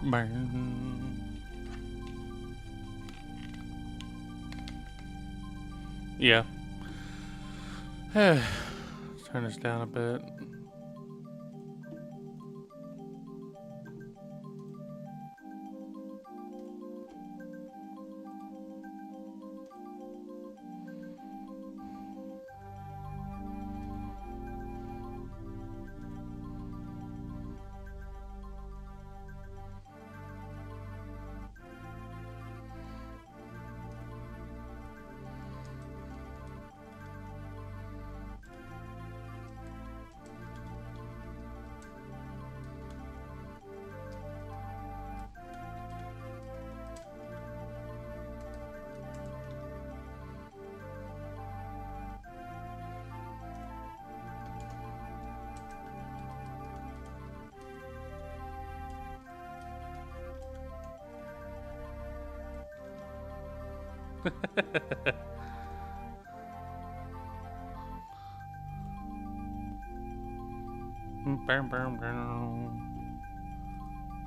Burn. Yeah. Turn this down a bit.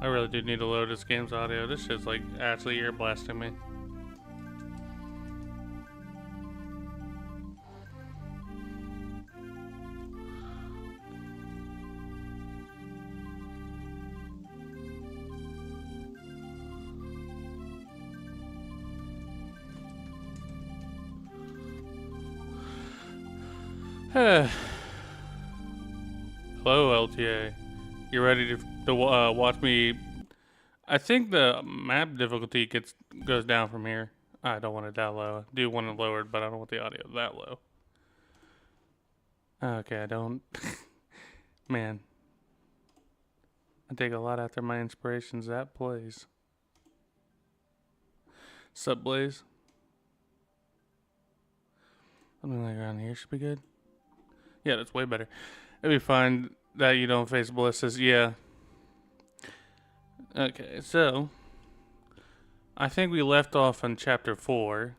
I really do need to load this game's audio. This shit's like actually ear blasting me. Hello, LTA. You ready to watch me? I think the map difficulty goes down from here. I don't want it that low. I do want it lowered, but I don't want the audio that low. Okay, I don't. Man, I take a lot after my inspirations. That plays. Sup, Blaze? Something like around here should be good. Yeah, that's way better. It'd be fine that you don't face ballistas. Yeah. Okay, so I think we left off on chapter 4.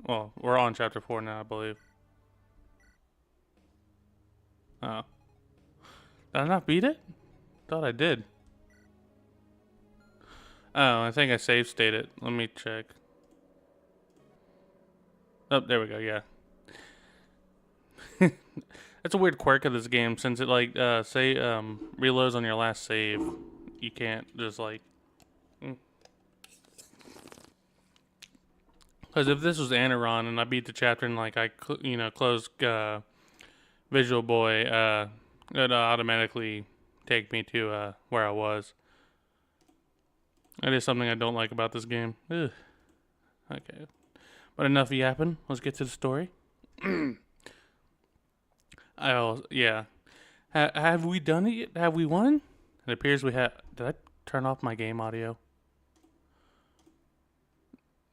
Well, we're on chapter 4 now, I believe. Oh. Did I not beat it? Thought I did. Oh, I think I save stated. Let me check. Oh, there we go, yeah. That's a weird quirk of this game, since it like reloads on your last save. You can't just like, because if this was Anaron and I beat the chapter and like I closed Visual Boy, it automatically take me to where I was. That is something I don't like about this game. Ugh. Okay, but enough yapping. Let's get to the story. Yeah. Have we done it yet? Have we won? It appears we have. Did I turn off my game audio?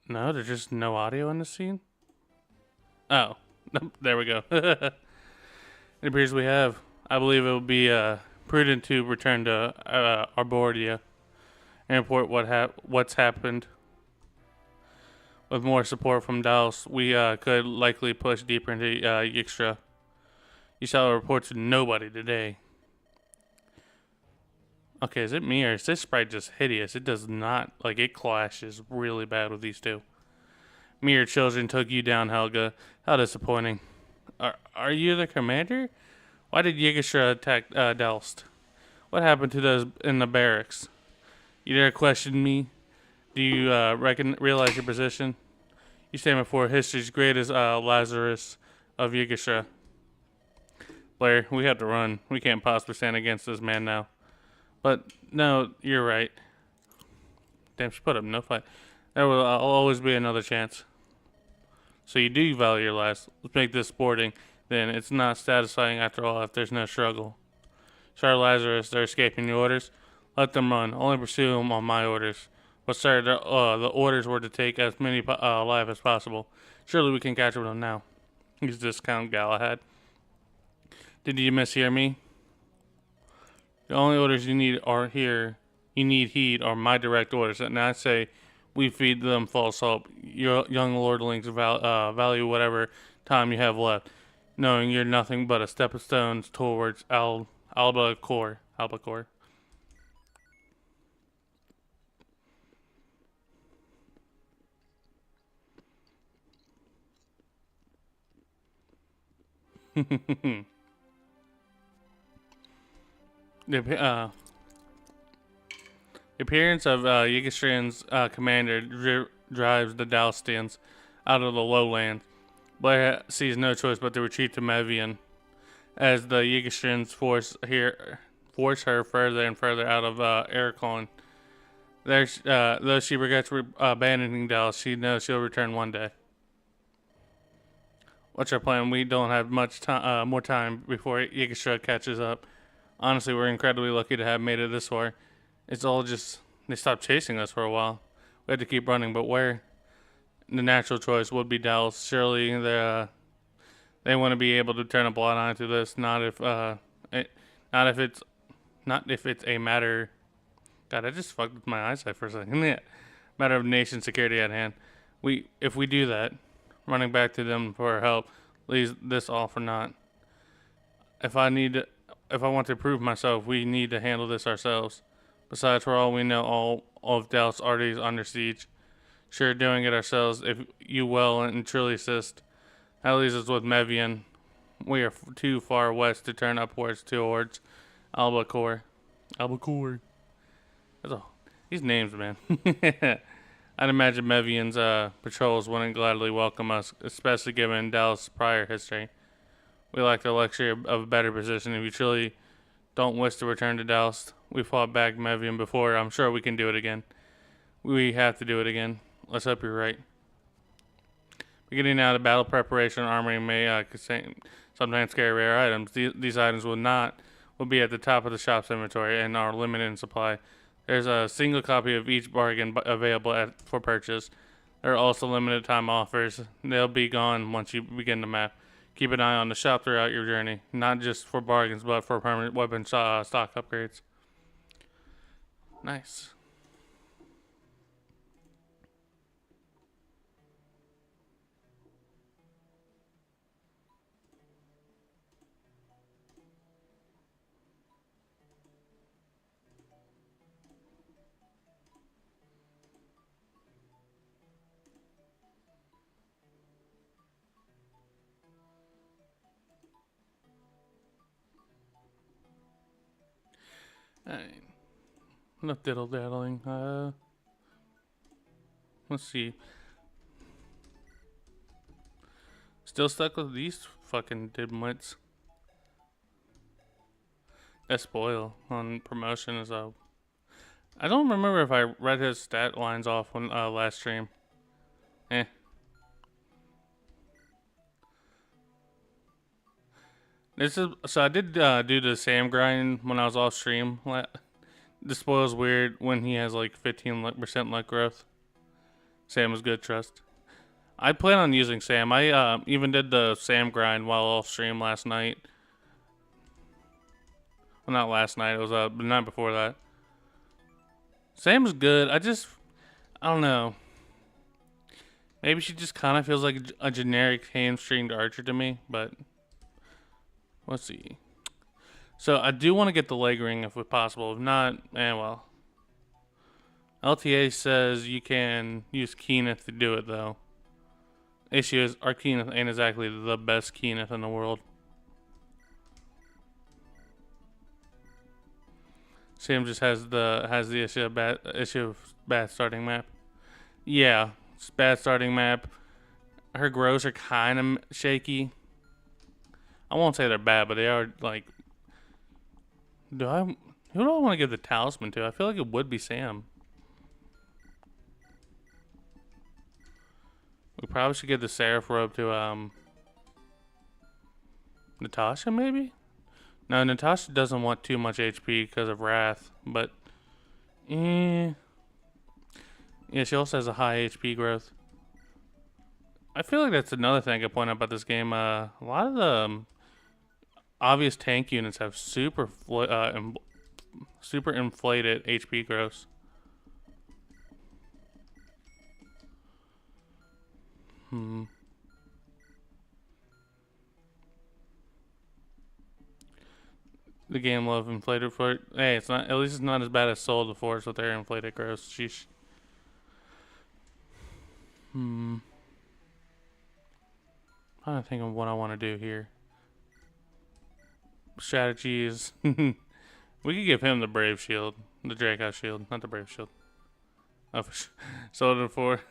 No, there's just no audio in the scene? Oh. There we go. It appears we have. I believe it would be prudent to return to Arbordia and report what's happened. With more support from Dallas, we could likely push deeper into Yixtra. You shall report to nobody today. Okay, is it me or is this sprite just hideous? It does not, like, it clashes really bad with these two. Mere children took you down, Helga. How disappointing. Are you the commander? Why did Yigistra attack Delst? What happened to those in the barracks? You dare question me? Do you realize your position? You stand before history's greatest Lazarus of Yigistra. Blair, we have to run. We can't possibly stand against this man now. But, no, you're right. Damn, she put up no fight. There will always be another chance. So you do value your lives. Let's make this sporting. Then it's not satisfying after all if there's no struggle. Sir Lazarus, they're escaping the orders. Let them run. Only pursue them on my orders. But sir, the orders were to take as many alive as possible. Surely we can capture them now. He's Count Galahad. Did you mishear me? The only orders you need heed are my direct orders. And I say, we feed them false hope. Your young lordlings value whatever time you have left, knowing you're nothing but a stepping stone towards Albacore. The appearance of Yggdrasil's commander drives the Dalstians out of the lowlands. Blair sees no choice but to retreat to Mevian, as the Yggdrasils force her further and further out of Ericon. There, though she regrets abandoning Dallas, she knows she'll return one day. What's our plan? We don't have much time, more time before Yggdrasil catches up. Honestly, we're incredibly lucky to have made it this far. It's all just they stopped chasing us for a while. We had to keep running, but where? The natural choice would be Dallas. Surely they want to be able to turn a blind eye to this. Not if it's a matter. God, I just fucked with my eyesight for a second. Yeah, matter of nation security at hand. If we do that, running back to them for help leaves this all for naught. If I want to prove myself, we need to handle this ourselves. Besides, for all we know, all of Dallas already is under siege. Sure, doing it ourselves, if you will and truly assist. That leaves us with Mevian. We are too far west to turn upwards towards Albacore. Albacore. These names, man. I'd imagine Mevian's patrols wouldn't gladly welcome us, especially given Dallas' prior history. We lack the luxury of a better position. If you truly don't wish to return to Dallas, we fought back Mevian before. I'm sure we can do it again. We have to do it again. Let's hope you're right. Beginning now, the battle preparation armory may sometimes carry rare items. These items will be at the top of the shop's inventory and are limited in supply. There's a single copy of each bargain available for purchase. There are also limited time offers. They'll be gone once you begin the map. Keep an eye on the shop throughout your journey, not just for bargains, but for permanent weapon stock upgrades. Nice. Alright. Enough diddle daddling. Let's see. Still stuck with these fucking dimwits. That spoil on promotion is a. I don't remember if I read his stat lines off on last stream. I did do the Sam grind when I was off stream. The spoil's weird when he has like 15% luck growth. Sam is good, trust. I plan on using Sam. I even did the Sam grind while off stream last night. Well, not last night. It was the night before that. Sam's good. I don't know. Maybe she just kind of feels like a generic hamstringed archer to me, but let's see. So I do want to get the leg ring if possible. If not, well. LTA says you can use Keeneth to do it though. Issue is our Keeneth ain't exactly the best Keeneth in the world. Sam just has the issue of bad starting map. Yeah, it's bad starting map. Her grows are kind of shaky. I won't say they're bad, but they are like. Who do I want to give the talisman to? I feel like it would be Sam. We probably should give the Seraph robe to Natasha, maybe. No, Natasha doesn't want too much HP because of Wrath, but yeah, she also has a high HP growth. I feel like that's another thing I could point out about this game. A lot of the obvious tank units have super inflated HP growth. The game love inflated for. Hey, it's not. At least it's not as bad as Soul of the Forest with their inflated growth. Sheesh. I'm trying to think of what I want to do here. strategies. We could give him the Brave Shield, the Draco Shield, not the Brave Shield. Oh, Soul to 4.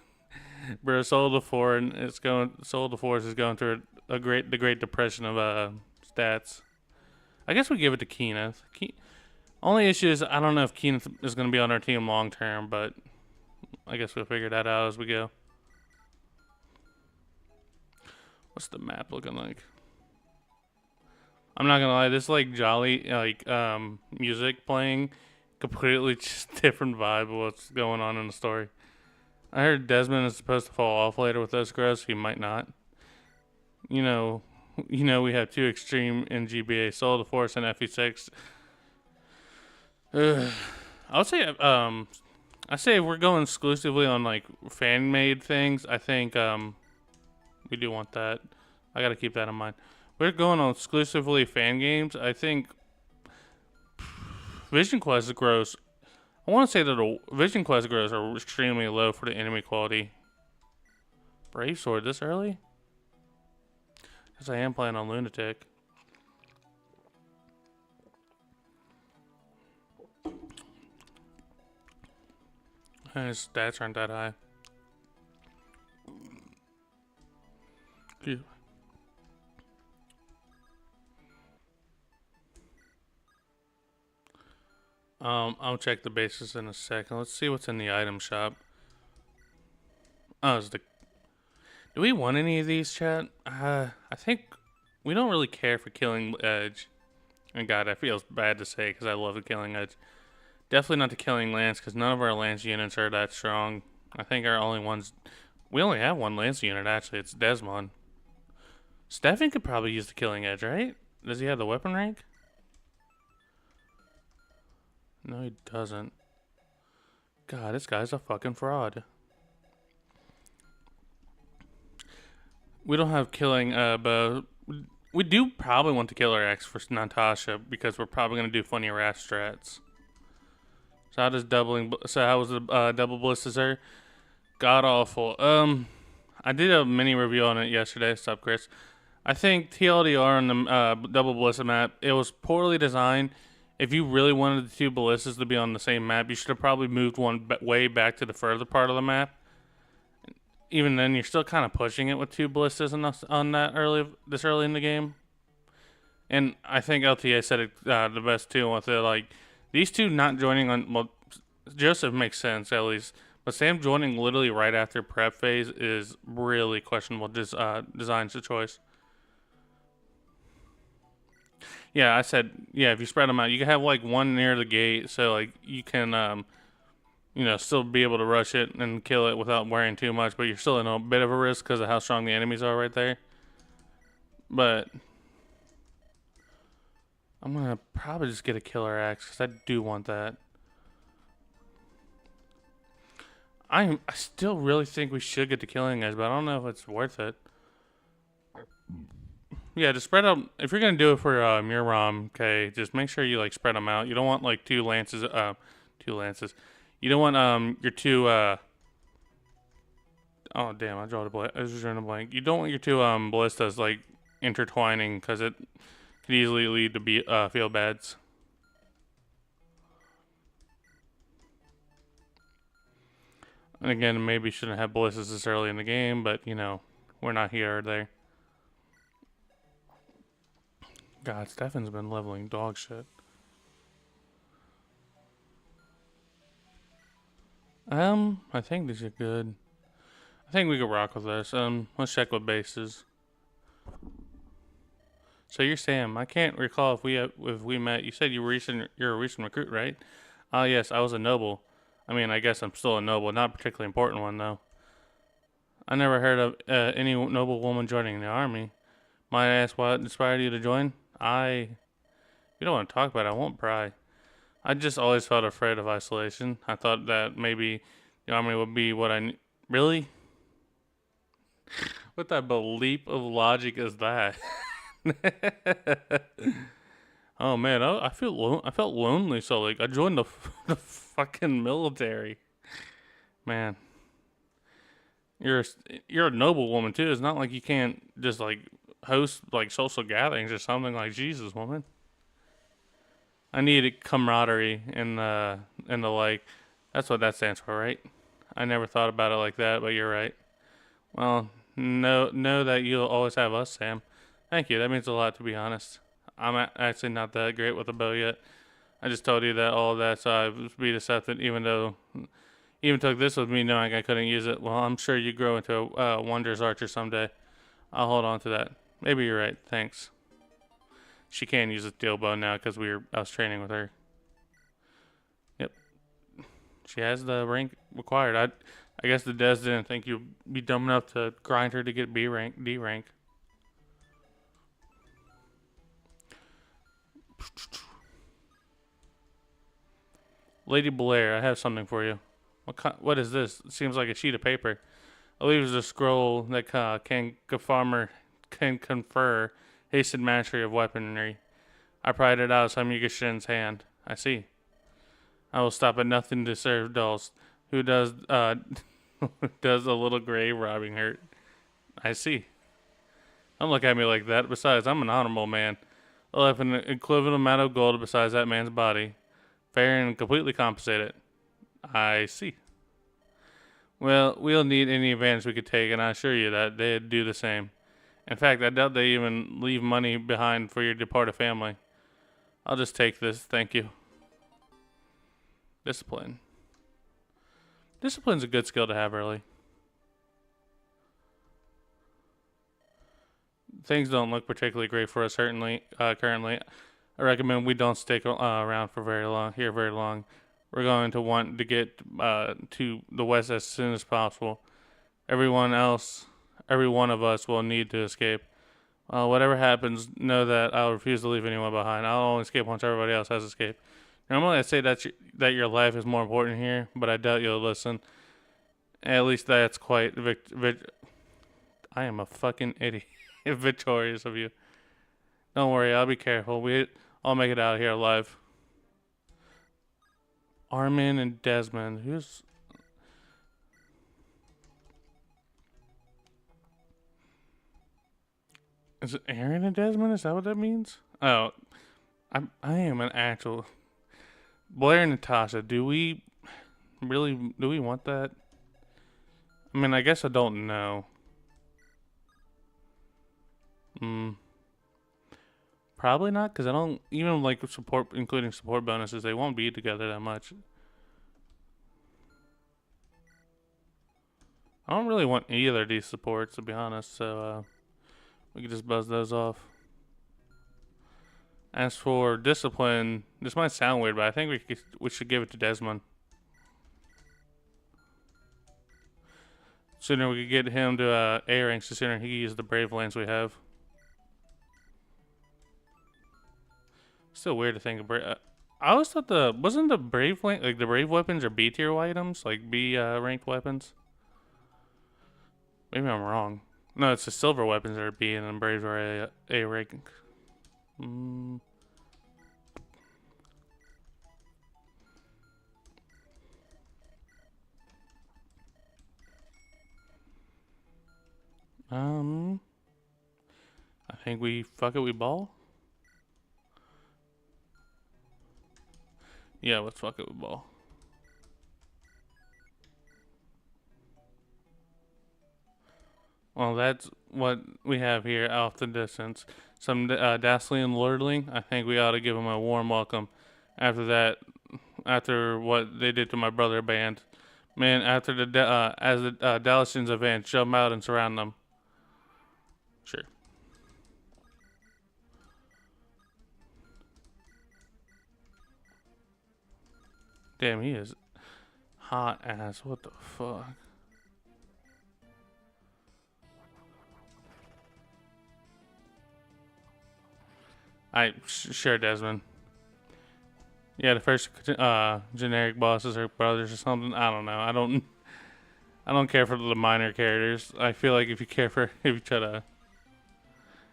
Bro, Soul to 4, and it's going. Soul to Force is going through the Great Depression of stats. I guess we give it to Keeneth. Only issue is I don't know if Keeneth is going to be on our team long term, but I guess we'll figure that out as we go. What's the map looking like? I'm not gonna lie, this like jolly music playing, completely just different vibe of what's going on in the story. I heard Desmond is supposed to fall off later with those grows. He might not. You know, we have two extreme in GBA: Soul of the Force and FE6. I would say I say if we're going exclusively on like fan made things, I think we do want that. I gotta keep that in mind. We're going on exclusively fan games. I think Vision Quest grows. I want to say that the Vision Quest grows are extremely low for the enemy quality. Brave Sword this early? Because I am playing on Lunatic. And his stats aren't that high. Phew. I'll check the bases in a second. Let's see what's in the item shop. Oh, is the... Do we want any of these, chat? I think we don't really care for Killing Edge. And God, that feels bad to say because I love the Killing Edge. Definitely not the Killing Lance because none of our Lance units are that strong. I think our only ones... We only have one Lance unit, actually. It's Desmond. Stefan could probably use the Killing Edge, right? Does he have the weapon rank? No, he doesn't. God, this guy's a fucking fraud. We don't have killing, but we do probably want the Killer X for Natasha because we're probably gonna do funny rat strats. So how does doubling? So how was the double ballistas there? God awful. I did a mini review on it yesterday. Sup, Chris? I think TLDR on the double ballista map, it was poorly designed. If you really wanted the two ballistas to be on the same map, you should have probably moved one way back to the further part of the map. Even then, you're still kind of pushing it with two ballistas on that this early in the game. And I think LTA said it the best too. With it, like these two not joining on, well, Joseph makes sense at least, but Sam joining literally right after prep phase is really questionable. Design choice. Yeah, I said, yeah, if you spread them out, you can have like one near the gate, so like you can, still be able to rush it and kill it without worrying too much, but you're still in a bit of a risk because of how strong the enemies are right there. But I'm going to probably just get a Killer Axe because I do want that. I still really think we should get the Killing Edge, but I don't know if it's worth it. Yeah, just spread out. If you're gonna do it for Muram, okay, just make sure you like spread them out. You don't want like two lances. You don't want your two. Oh damn! I was drawing a blank. You don't want your two ballistas like intertwining because it could easily lead to field bads. And again, maybe shouldn't have ballistas this early in the game, but we're not here or there. God, Stefan's been leveling dog shit. I think these are good. I think we could rock with this. Let's check with bases. So you're Sam. I can't recall if we met. You said you're a recent recruit, right? Yes, I was a noble. I mean, I guess I'm still a noble. Not a particularly important one, though. I never heard of any noble woman joining the army. Might I ask what inspired you to join? If you don't want to talk about it, I won't pry. I just always felt afraid of isolation. I thought that maybe the army would be what I... Really? What type of leap of logic is that? Oh man, I felt lonely, so like I joined the fucking military. Man, you're a noble woman too. It's not like you can't just like host like social gatherings or something. Like Jesus, woman. I need camaraderie in the like. That's what that stands for, right? I never thought about it like that, but you're right. Well, know that you'll always have us, Sam. Thank you. That means a lot, to be honest. Actually not that great with a bow yet. I just told you that all of that, so I would be deceptive, even though, even took this with me knowing I couldn't use it. Well, I'm sure you grow into a wondrous archer someday. I'll hold on to that. Maybe you're right. Thanks. She can use a steel bow now because I was training with her. Yep, she has the rank required. I guess the Des didn't think you'd be dumb enough to grind her to get B rank, D rank. Lady Blair, I have something for you. What is this? It seems like a sheet of paper. I believe it's a scroll that can confer hastened mastery of weaponry. I pried it out of Samika Shin's hand. I see. I will stop at nothing to serve dolls. Who does does a little grave robbing hurt? I see. Don't look at me like that. Besides, I'm an honorable man. I'll have an equivalent amount of gold besides that man's body. Fair and completely compensated. I see. Well, we'll need any advantage we could take, and I assure you that they'd do the same. In fact, I doubt they even leave money behind for your departed family. I'll just take this, thank you. Discipline. Discipline's a good skill to have early. Things don't look particularly great for us currently. I recommend we don't stick around for very long. We're going to want to get to the west as soon as possible. Every one of us will need to escape. Whatever happens, know that I'll refuse to leave anyone behind. I'll only escape once everybody else has escaped. Normally, I say that your life is more important here, but I doubt you'll listen. At least that's quite I am a fucking idiot. Victorious of you. Don't worry, I'll be careful. I'll make it out of here alive. Armin and Desmond. Is it Aaron and Desmond? Is that what that means? Oh, I am an actual Blair and Natasha. Do we want that? I mean, I guess I don't know. Probably not, because I don't even like support, including support bonuses. They won't be together that much. I don't really want either of these supports, to be honest. So we can just buzz those off. As for discipline, this might sound weird, but I think we should give it to Desmond. Sooner we could get him to A ranks, the sooner he can use the brave lance we have. Still weird to think of brave. I always thought wasn't the brave like the brave weapons are B tier items, like B ranked weapons. Maybe I'm wrong. No, it's the silver weapons that are B, and then braves are A rank. I think we ball. Yeah, let's fuck it with ball. Well, that's what we have here off the distance. Some Dazzling Lordling. I think we ought to give them a warm welcome. After what they did to my brother band. Man, after as the Dalatians advance, jump out and surround them. Sure. Damn, he is hot ass. What the fuck? Sure, Desmond. Yeah, the first generic bosses are brothers or something. I don't know. I don't care for the minor characters. I feel like if you try to.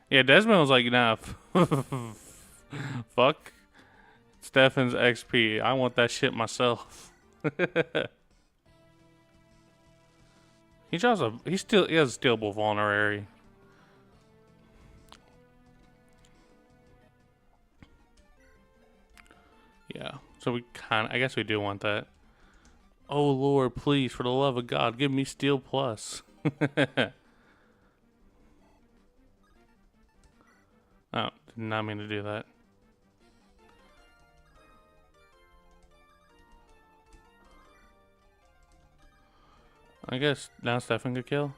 Yeah, Desmond was like, nah, fuck Stefan's XP. I want that shit myself. He has a stealable vulnerary. So I guess we do want that. Oh Lord, please, for the love of God, give me steel plus. Oh, did not mean to do that. I guess now Stefan could kill.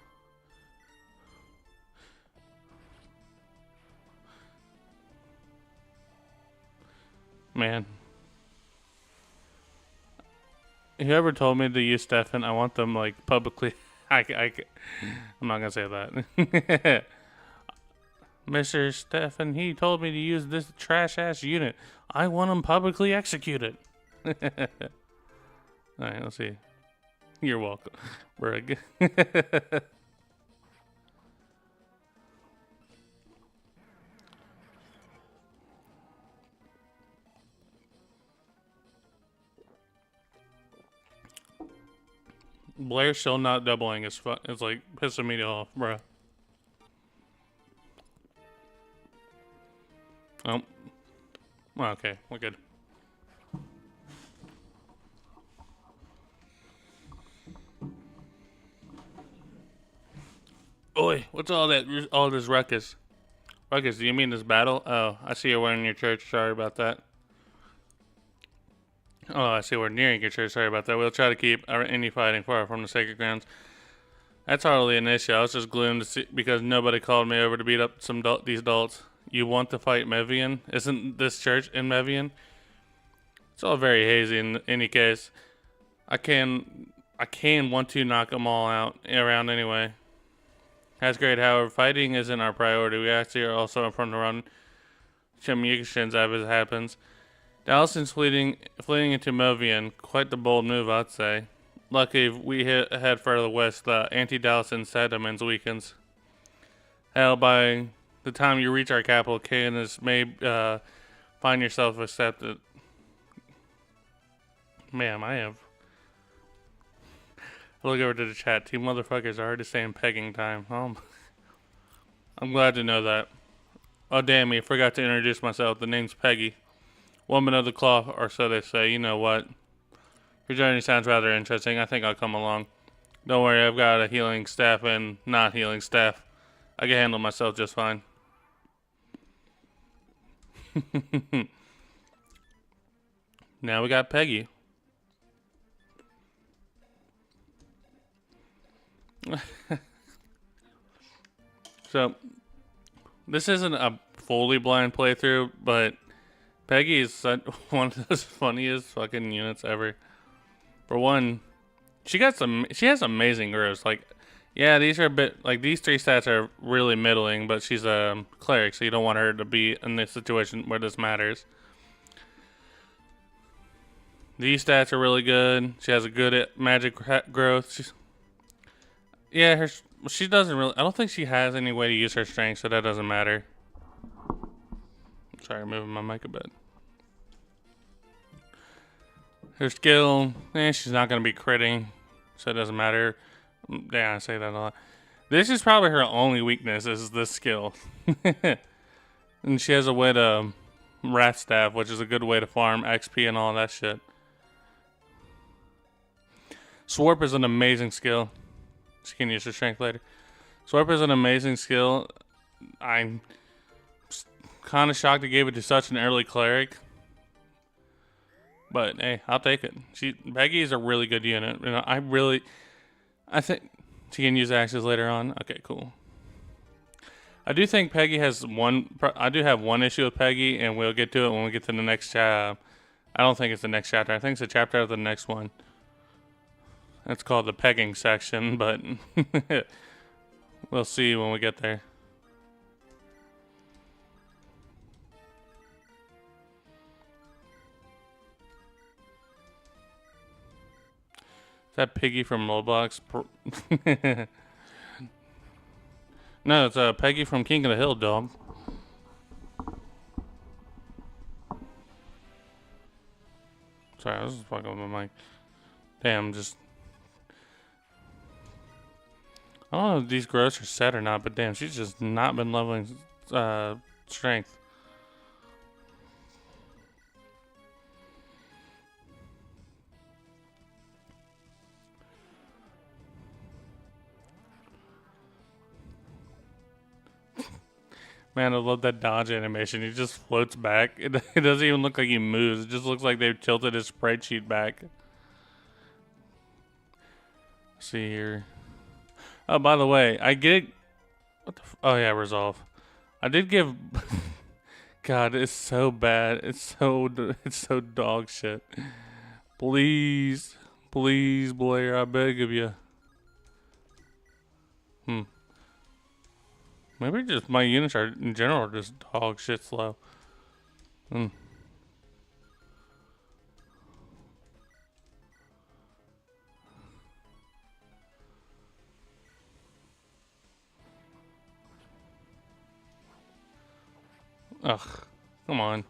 Man. Whoever told me to use Stefan, I want them like publicly. I'm not gonna say that. Mr. Stefan, he told me to use this trash ass unit. I want him publicly executed. Alright, let's see. You're welcome, Brig. Blair still not doubling is it's like pissing me off, bruh. Oh. Well, okay, we're good. Oi, what's all this ruckus? Ruckus, do you mean this battle? Oh, I see you're wearing your church. Sorry about that. Oh, I see we're nearing your church. Sorry about that. We'll try to keep any fighting far from the sacred grounds. That's hardly an issue. I was just gloomed to see because nobody called me over to beat up these adults. You want to fight Mevian? Isn't this church in Mevian? It's all very hazy in any case. I can want to knock them all out around anyway. That's great. However, fighting isn't our priority. We actually are also in front of run communications as it happens. Dallison's fleeing into Mevian. Quite the bold move, I'd say. Lucky if we head further west, the anti-Dallison sentiments weakens. Hell, by the time you reach our capital, Canis may find yourself accepted. Ma'am, I have. I look over to the chat. Two motherfuckers are already saying pegging time. I'm glad to know that. Oh, damn me. Forgot to introduce myself. The name's Peggy. Woman of the cloth, or so they say. You know what? Your journey sounds rather interesting. I think I'll come along. Don't worry, I've got a healing staff and not healing staff. I can handle myself just fine. Now we got Peggy. So, this isn't a fully blind playthrough, but Peggy is one of those funniest fucking units ever. For one, she has amazing growths. Like, yeah, these are a bit, like, these three stats are really middling, but she's a cleric, so you don't want her to be in this situation where this matters. These stats are really good. She has a good magic growth. She doesn't really, I don't think she has any way to use her strength, so that doesn't matter. Sorry, moving my mic a bit. Her skill, she's not going to be critting, so it doesn't matter. Yeah, I say that a lot. This is probably her only weakness, is this skill. And she has a way to Rat Staff, which is a good way to farm XP and all that shit. Swarp is an amazing skill. She can use her strength later. Swarp is an amazing skill. I'm kind of shocked they gave it to such an early cleric. But hey, I'll take it. Peggy is a really good unit. You know, I think she can use axes later on. Okay, cool. I do think Peggy has I do have one issue with Peggy, and we'll get to it when we get to the next chapter. I don't think it's the next chapter. I think it's a chapter of the next one. It's called the pegging section, but we'll see when we get there. Is that Piggy from Roblox? No, it's Peggy from King of the Hill, dog. Sorry, I was just fucking with my mic. Damn, just... I don't know if these growths are set or not, but damn, she's just not been leveling strength. Man, I love that dodge animation. He just floats back. It doesn't even look like he moves. It just looks like they've tilted his spreadsheet back. Let's see here. Oh, by the way, I get... What the oh, yeah, resolve. I did give... God, it's so bad. It's so dog shit. Please. Please, Blair, I beg of you. Maybe just my units are, in general, just dog shit slow. Ugh, come on.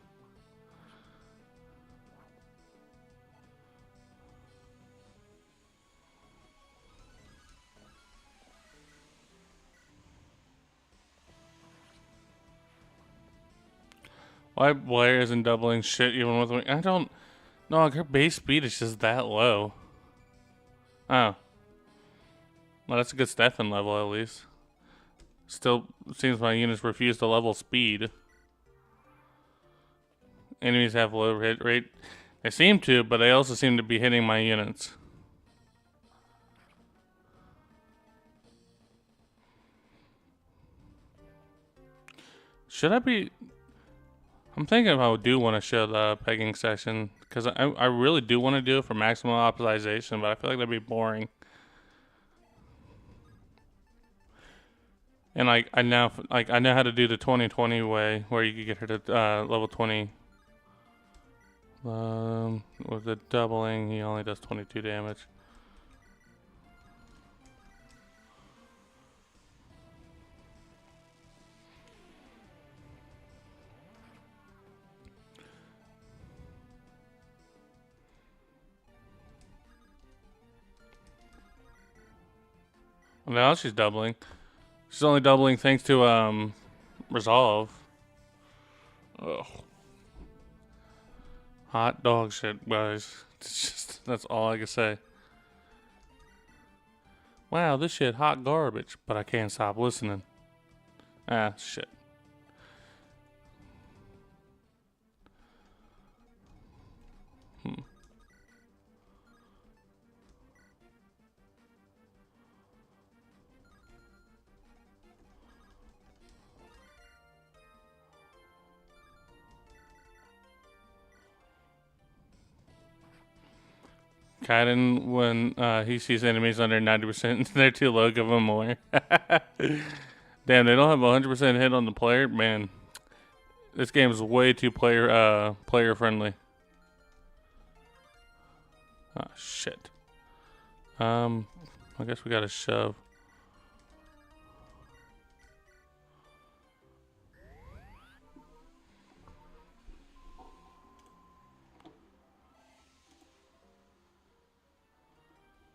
Why Blair isn't doubling shit even with me? I don't know. Like her base speed is just that low. Oh. Well, that's a good Stefan level at least. Still seems my units refuse to level speed. Enemies have low hit rate. They seem to, but they also seem to be hitting my units. Should I be... I'm thinking if I do want to show the pegging section, because I really do want to do it for maximum optimization, but I feel like that'd be boring. And I know how to do the 20-20 way, where you can get her to level 20. With the doubling, he only does 22 damage. Now she's doubling. She's only doubling thanks to resolve. Ugh. Hot dog shit, guys. It's just, that's all I can say. Wow, this shit hot garbage, but I can't stop listening. Ah, shit. Kaiden, when he sees enemies under 90%, they're too low, give him more. Damn, they don't have 100% hit on the player? Man, this game is way too player friendly. Ah, shit. I guess we gotta shove.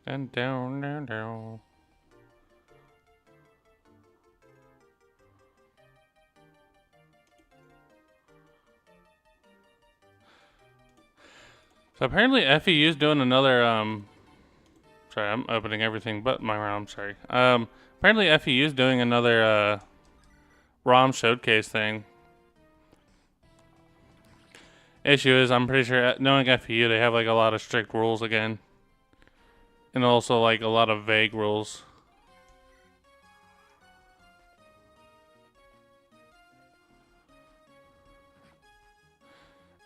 And down, down, down. So apparently FEU is doing another, sorry, I'm opening everything but my ROM, sorry. Apparently FEU is doing another, ROM showcase thing. Issue is, I'm pretty sure, knowing FEU, they have like a lot of strict rules again. And also like a lot of vague rules.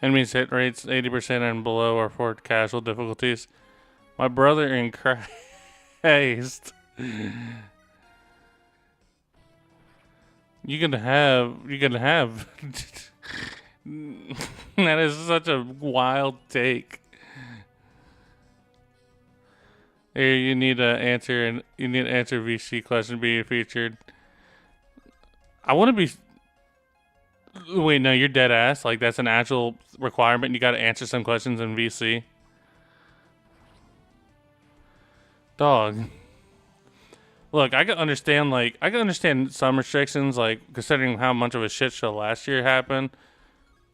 Enemies hit rates 80% and below are for casual difficulties. My brother in Christ. You can have that is such a wild take. Here, you need to answer VC question being featured. I want to be. Wait, no, you're dead ass. Like that's an actual requirement. You got to answer some questions in VC. Dog. Look, I can understand some restrictions, like considering how much of a shit show last year happened,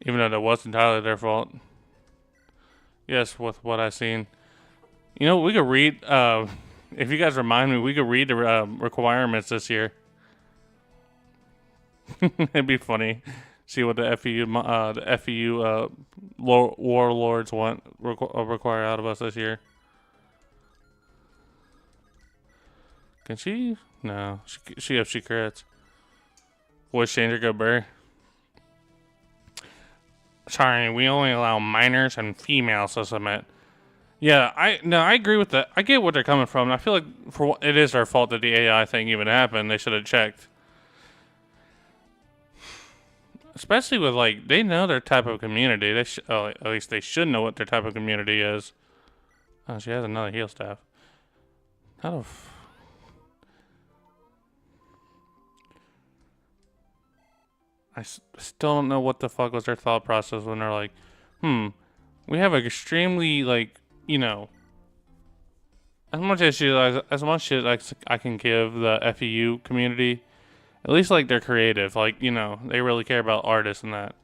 even though that wasn't entirely their fault. Yes, with what I've seen. You know, we could read, if you guys remind me, we could read the requirements this year. It'd be funny. See what the FEU warlords require out of us this year. Can she? No. She if she crits. Voice changer go burr. Sorry, we only allow minors and females to submit. Yeah, I agree with that. I get what they're coming from. And I feel like it is our fault that the AI thing even happened. They should have checked. Especially with like they know their type of community. At least they should know what their type of community is. Oh, she has another heal staff. How the still don't know what the fuck was their thought process when they're like, we have an extremely like, as much as I can give the FEU community, at least like they're creative, like they really care about artists and that.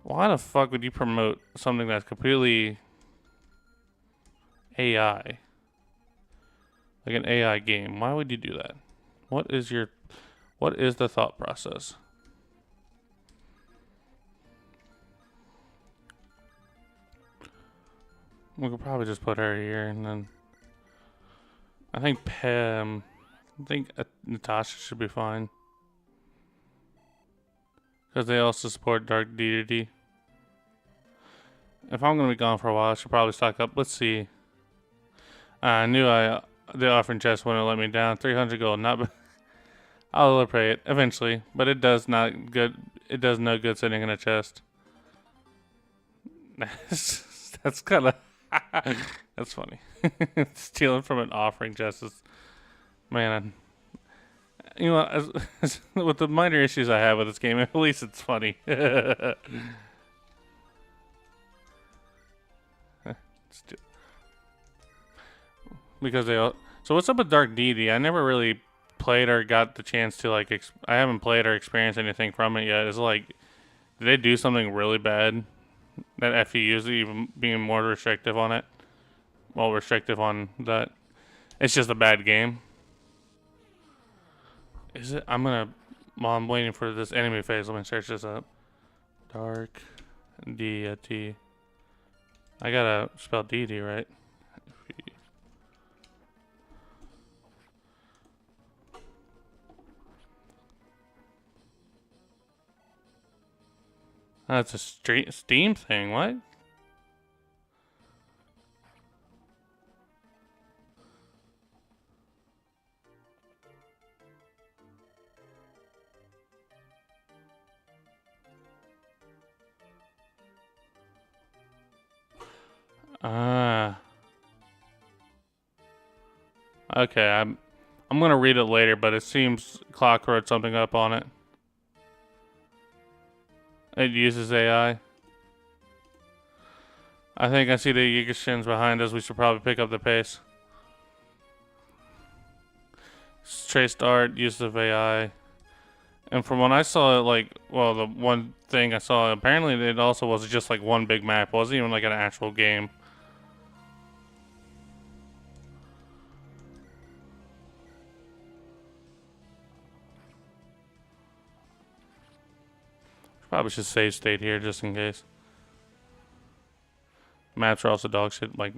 Why the fuck would you promote something that's completely AI, like an AI game? Why would you do that? What is the thought process? We could probably just put her here, and then I think Natasha should be fine, because they also support Dark Deity. If I'm gonna be gone for a while, I should probably stock up. Let's see. I knew the offering chest wouldn't let me down. 300 gold, not. I'll pay it eventually, but it does not good. It does no good sitting in a chest. That's kind of. That's funny. Stealing from an offering chest is, man. With the minor issues I have with this game, at least it's funny. Because they all. So what's up with Dark Deity? I never really played or got the chance to like. I haven't played or experienced anything from it yet. It's like, did they do something really bad? That FEU is even being more restrictive on it. Well, restrictive on that. It's just a bad game. Is it? While I'm waiting for this enemy phase, let me search this up. Dark Deity. I gotta spell deity, right? Oh, it's a Steam thing. What? Okay, I'm gonna read it later, but it seems Clock wrote something up on it. It uses AI. I think I see the Yigashins behind us. We should probably pick up the pace. Traced art, use of AI. And from when I saw it, the one thing I saw, apparently it also was just like one big map. It wasn't even like an actual game. Probably should save state here just in case. Maps are also dog shit, like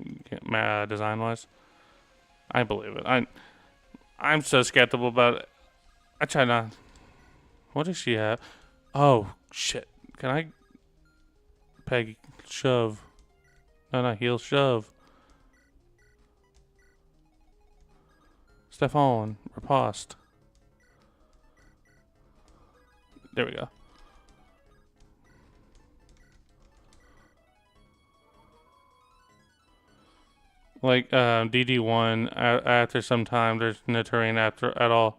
design wise. I believe it. I'm so skeptical about it. I try not. What does she have? Oh shit! Can I? Peg shove. No, not heel shove. Stefan riposte. There we go. Like DD1, after some time, there's no terrain after at all.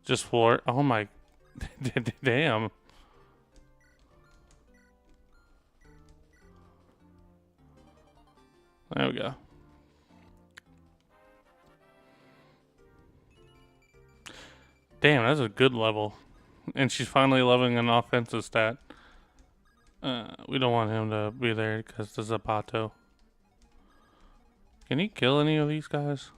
Just floor. Oh my, damn. There we go. Damn, that's a good level. And she's finally leveling an offensive stat. We don't want him to be there because there's a Pato. Can he kill any of these guys?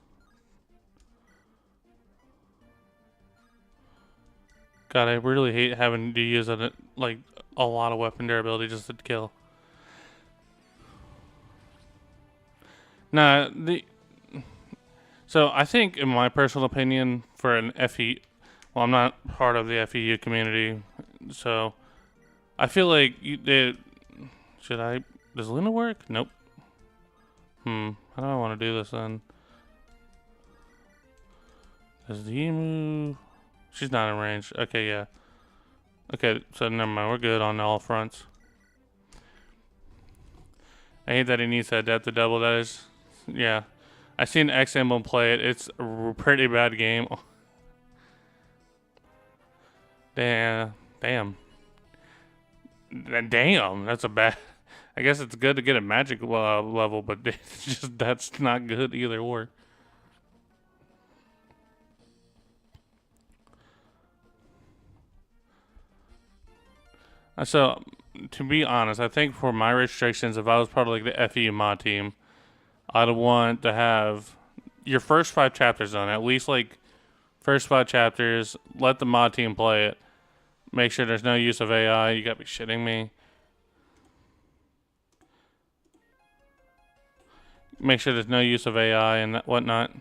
God, I really hate having to use like a lot of weapon durability just to kill. Nah, so I think, in my personal opinion, for an FE, well, I'm not part of the FEU community, so I feel like should I? Does Luna work? Nope. How do I want to do this then? Does the emu? She's not in range. Okay, yeah. Okay, so never mind. We're good on all fronts. I hate that he needs to adapt to double. That is, yeah. I seen X Emblem play it. It's a pretty bad game. Damn. Damn. Damn. That's a bad. I guess it's good to get a magic level, but it's just that's not good either. Or. So, to be honest, I think for my restrictions, if I was part of like the FEU mod team, I'd want to have your first 5 chapters on, at least like first 5 chapters. Let the mod team play it. Make sure there's no use of AI. You gotta be shitting me. Make sure there's no use of AI and whatnot.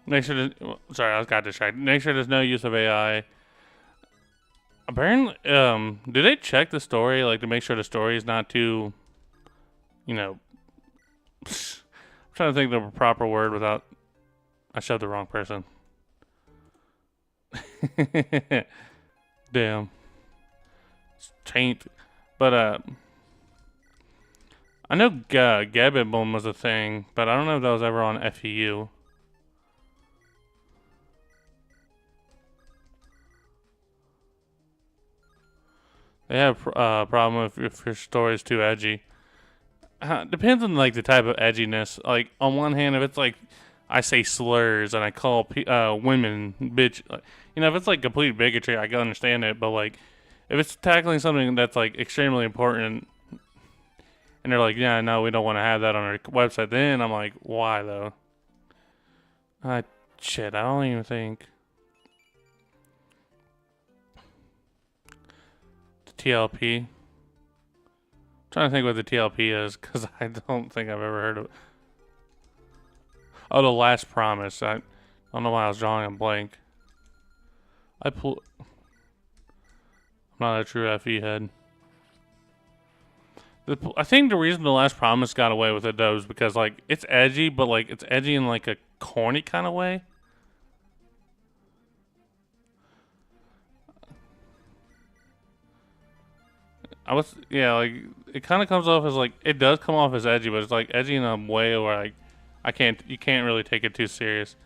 Make sure sorry, I got distracted. Make sure there's no use of AI. Apparently, do they check the story, like, to make sure the story is not too, I'm trying to think of the proper word without, I shoved the wrong person. Damn. It's taint. But, I know Gabbibum was a thing, but I don't know if that was ever on FEU. They have a problem if your story is too edgy. Depends on like the type of edginess. Like on one hand, if it's like I say slurs and I call women bitch, if it's like complete bigotry, I can understand it. But like if it's tackling something that's like extremely important, and they're like, yeah, no, we don't want to have that on our website, then I'm like, why though? Shit, I don't even think. TLP. I'm trying to think what the TLP is because I don't think I've ever heard of it. Oh, The Last Promise. I don't know why I was drawing a blank. I'm not a true FE head. I think the reason The Last Promise got away with it though is because like it's edgy, but like it's edgy in like a corny kind of way. Like it kind of comes off as like it does come off as edgy, but it's like edgy in a way where like you can't really take it too serious.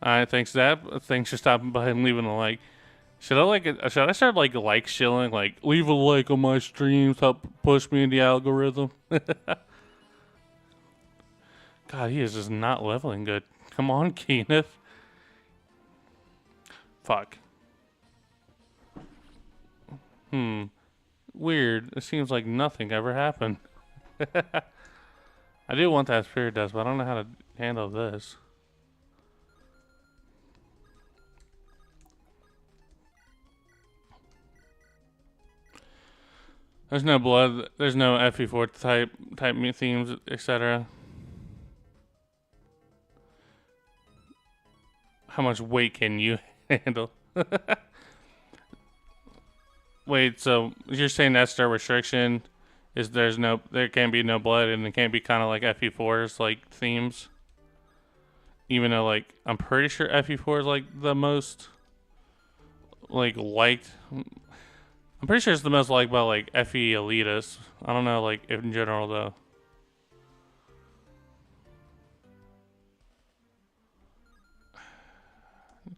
Alright, thanks Zap. Thanks for stopping by and leaving a like. Should I start like shilling, like leave a like on my streams, help push me in the algorithm? God, he is just not leveling good. Come on, Kenneth. Fuck. Weird. It seems like nothing ever happened. I do want that spirit dust, but I don't know how to handle this. There's no blood. There's no FE4 type themes, etc. How much weight can you handle? Wait, so you're saying that's their restriction? Is there can't be no blood and it can't be kind of like FE4's like themes? Even though like I'm pretty sure FE4 is like the most like liked. I'm pretty sure it's the most liked by like FE elitists. I don't know like in general though.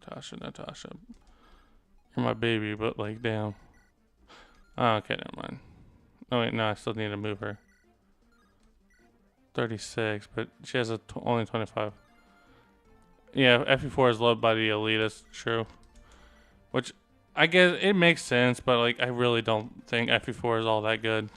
Natasha, you're my baby, but like damn. Oh, okay, never mind. Oh wait, no, I still need to move her. 36, but she has only 25. Yeah, FE4 is loved by the elite. That's true. Which I guess it makes sense, but like I really don't think FE4 is all that good.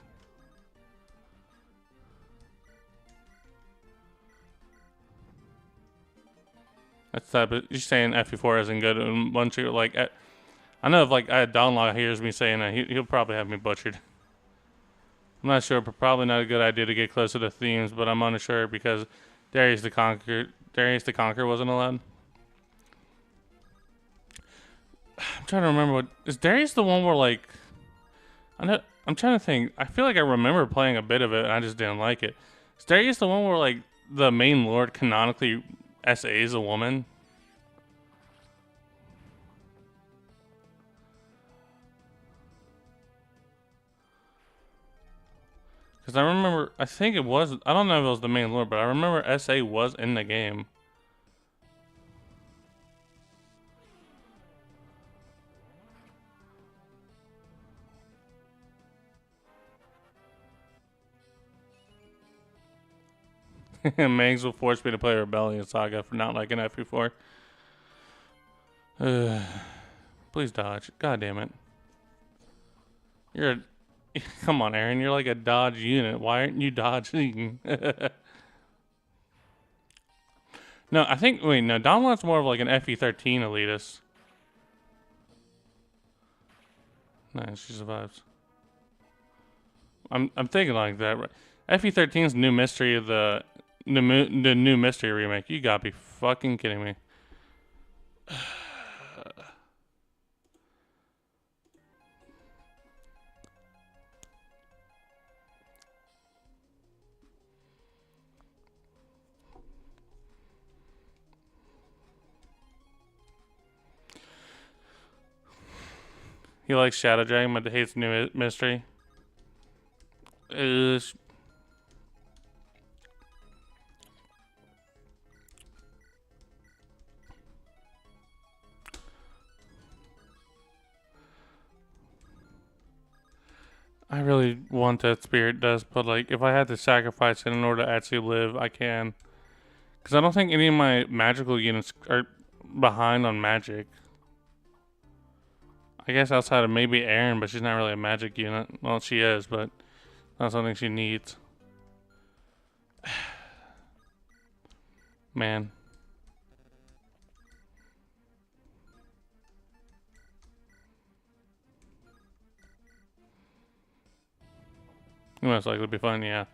That's that, but you're saying FE4 isn't good. And once you're like, I know if like Donlaw hears me saying that, he'll probably have me butchered. I'm not sure, but probably not a good idea to get close to the themes. But I'm unsure because Darius the Conqueror wasn't allowed. I'm trying to remember what is Darius the one where like I'm trying to think. I feel like I remember playing a bit of it and I just didn't like it. Is Darius the one where like the main lord canonically SA's a woman? Because I remember, I think it was, I don't know if it was the main lord, but I remember SA was in the game. Mangs will force me to play Rebellion Saga for not liking FE4. Please dodge. God damn it. You're a... Come on, Aaron. You're like a dodge unit. Why aren't you dodging? No, I think... Wait, no. Donlot's more of like an FE13 elitist. Nice, she survives. I'm thinking like that. FE13's new mystery of the new mystery remake. You gotta be fucking kidding me. He likes Shadow Dragon, but hates new mystery. I really want that Spirit Dust, but like if I had to sacrifice it in order to actually live, I can. Because I don't think any of my magical units are behind on magic. I guess outside of maybe Erin, but she's not really a magic unit. Well, she is, but not something she needs. Man. Most likely be fun, yeah.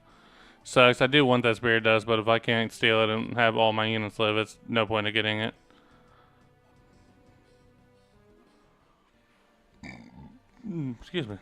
Sucks. I do want that Spirit Dust, but if I can't steal it and have all my units live, it's no point of getting it. Excuse me.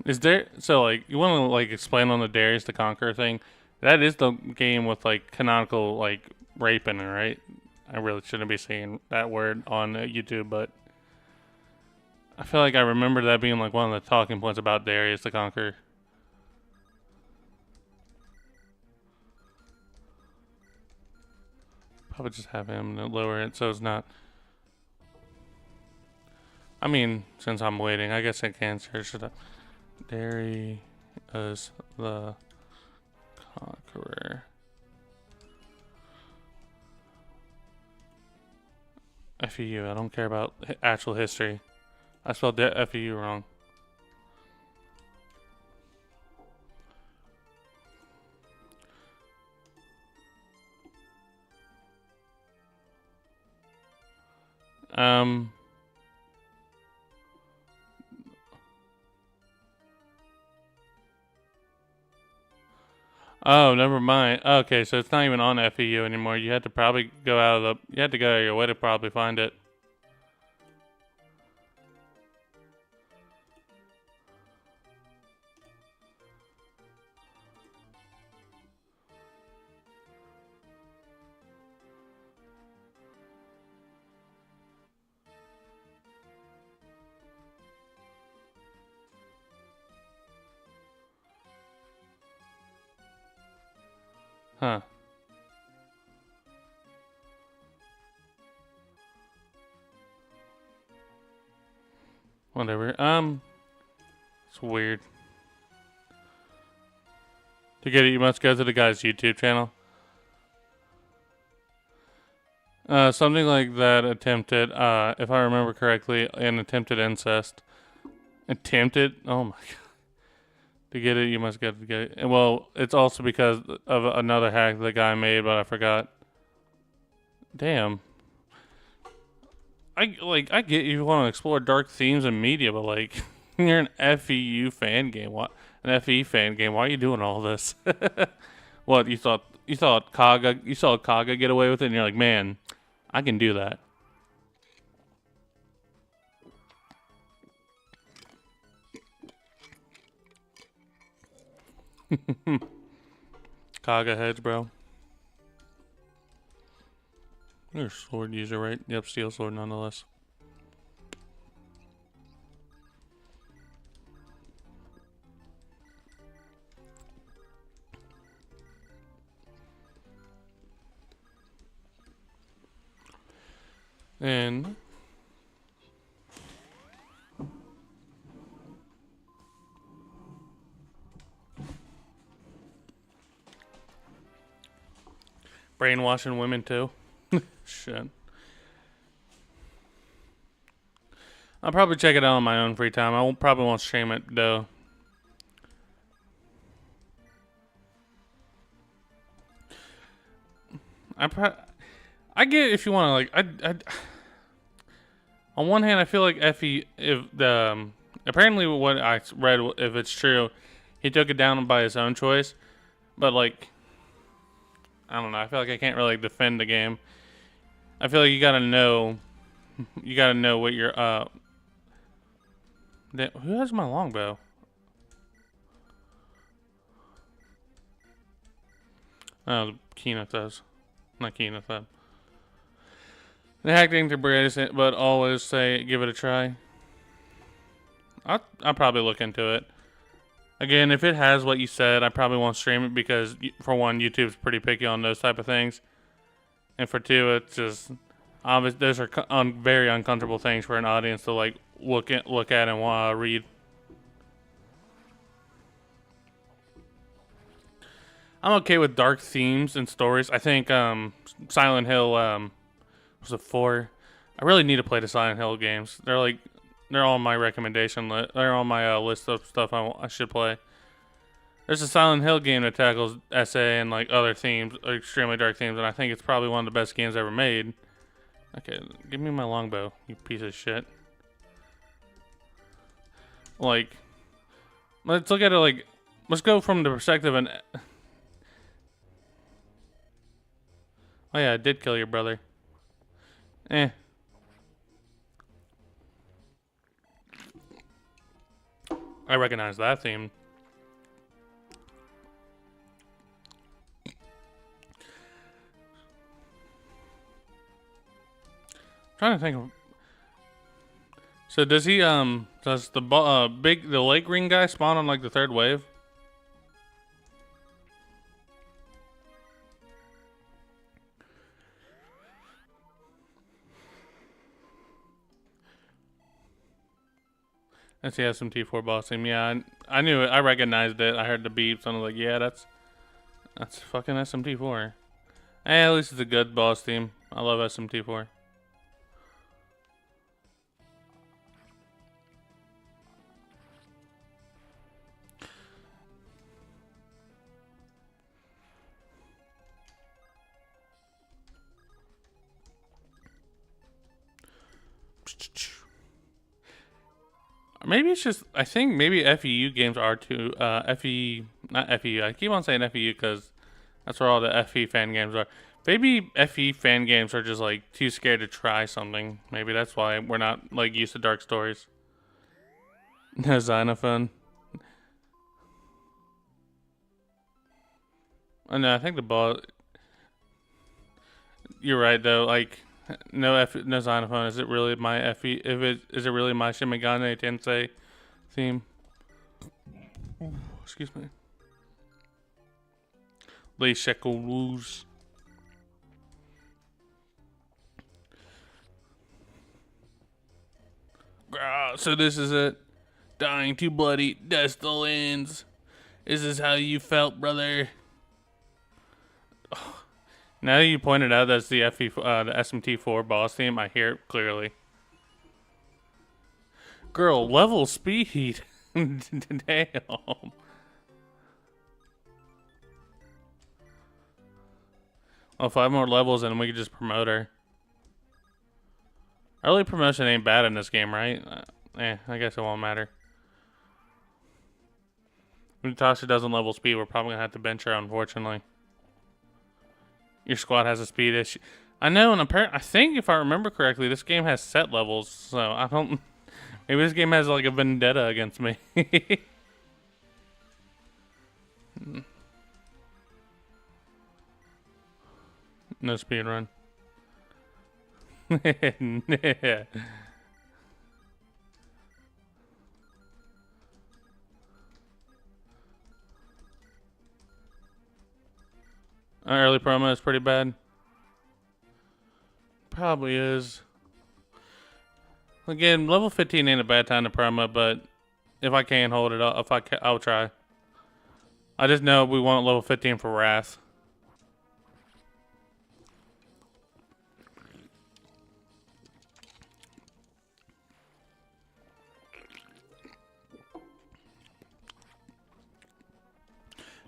Is there so like you want to like explain on the Darius the Conqueror thing? That is the game with like canonical like rape in it, right? I really shouldn't be saying that word on YouTube, but I feel like I remember that being like one of the talking points about Darius the Conqueror. Probably just have him lower it so it's not. I mean, since I'm waiting, I guess I can search it up. Darius the Conqueror. FEU, I don't care about actual history. I spelled FEU wrong. Oh, never mind. Okay, so it's not even on FEU anymore. You had to probably go out of the. You had to go out of your way to probably find it. Huh. Whatever. It's weird. To get it, you must go to the guy's YouTube channel. Something like that attempted, if I remember correctly, an attempted incest. Attempted? Oh my god. To get it, you must get it. Well, it's also because of another hack the guy made, but I forgot. Damn. I get you want to explore dark themes in media, but like you're an FEU fan game. What an FE fan game? Why are you doing all this? What you thought Kaga you saw Kaga get away with it and you're like, man, I can do that. Kaga heads, bro. You're a sword user, right? Yep, steel sword nonetheless. And brainwashing women too. Shit. I'll probably check it out on my own free time. Probably won't stream it though. I get if you want to like on one hand I feel like Effie if the apparently what I read if it's true he took it down by his own choice, but like I don't know, I feel like I can't really defend the game. I feel like you gotta know what your who has my longbow? Oh, Keeneth does. Not Keeneth, that. The hacked into British, but always say give it a try. I'll probably look into it. Again, if it has what you said, I probably won't stream it because, for one, YouTube's pretty picky on those type of things, and for two, it's just obvious. Those are very uncomfortable things for an audience to like look at and read. I'm okay with dark themes and stories. I think Silent Hill was it 4? I really need to play the Silent Hill games. They're on my recommendation list. They're on my list of stuff I should play. There's a Silent Hill game that tackles SA and like other themes, extremely dark themes, and I think it's probably one of the best games ever made. Okay, give me my longbow, you piece of shit. Like, let's look at it like, let's go from the perspective and. Oh yeah, I did kill your brother. Eh. I recognize that theme. Trying to think of. So does he does the the lake ring guy spawn on like the 3rd wave? That's the SMT4 boss team. Yeah, I knew it. I recognized it. I heard the beeps. And I was like, yeah, that's fucking SMT4. Hey, at least it's a good boss team. I love SMT4. Maybe it's just, I think maybe FEU games are too, not FEU, I keep on saying FEU because that's where all the FE fan games are. Maybe FE fan games are just like too scared to try something. Maybe that's why we're not like used to dark stories. No Xylophone. Oh no, I think the ball, you're right though, like, no Xylophone. Is it really my FE? Is it really my Shin Megane Tensei theme? Excuse me. Les Shekels. So this is it. Dying too bloody. That's the lens. Is this how you felt, brother? Oh. Now that you pointed out that's the the SMT4 boss theme, I hear it clearly. Girl, level speed. Damn. Well, 5 more levels and we can just promote her. Early promotion ain't bad in this game, right? I guess it won't matter. When Tasha doesn't level speed, we're probably gonna have to bench her, unfortunately. Your squad has a speed issue. I know, and apparently, I think if I remember correctly, this game has set levels, so I don't... Maybe this game has like a vendetta against me. No speed run. Yeah. Our early promo is pretty bad. Probably is. Again, level 15 ain't a bad time to promo, but if I can hold it up, I'll try. I just know we want level 15 for Wrath.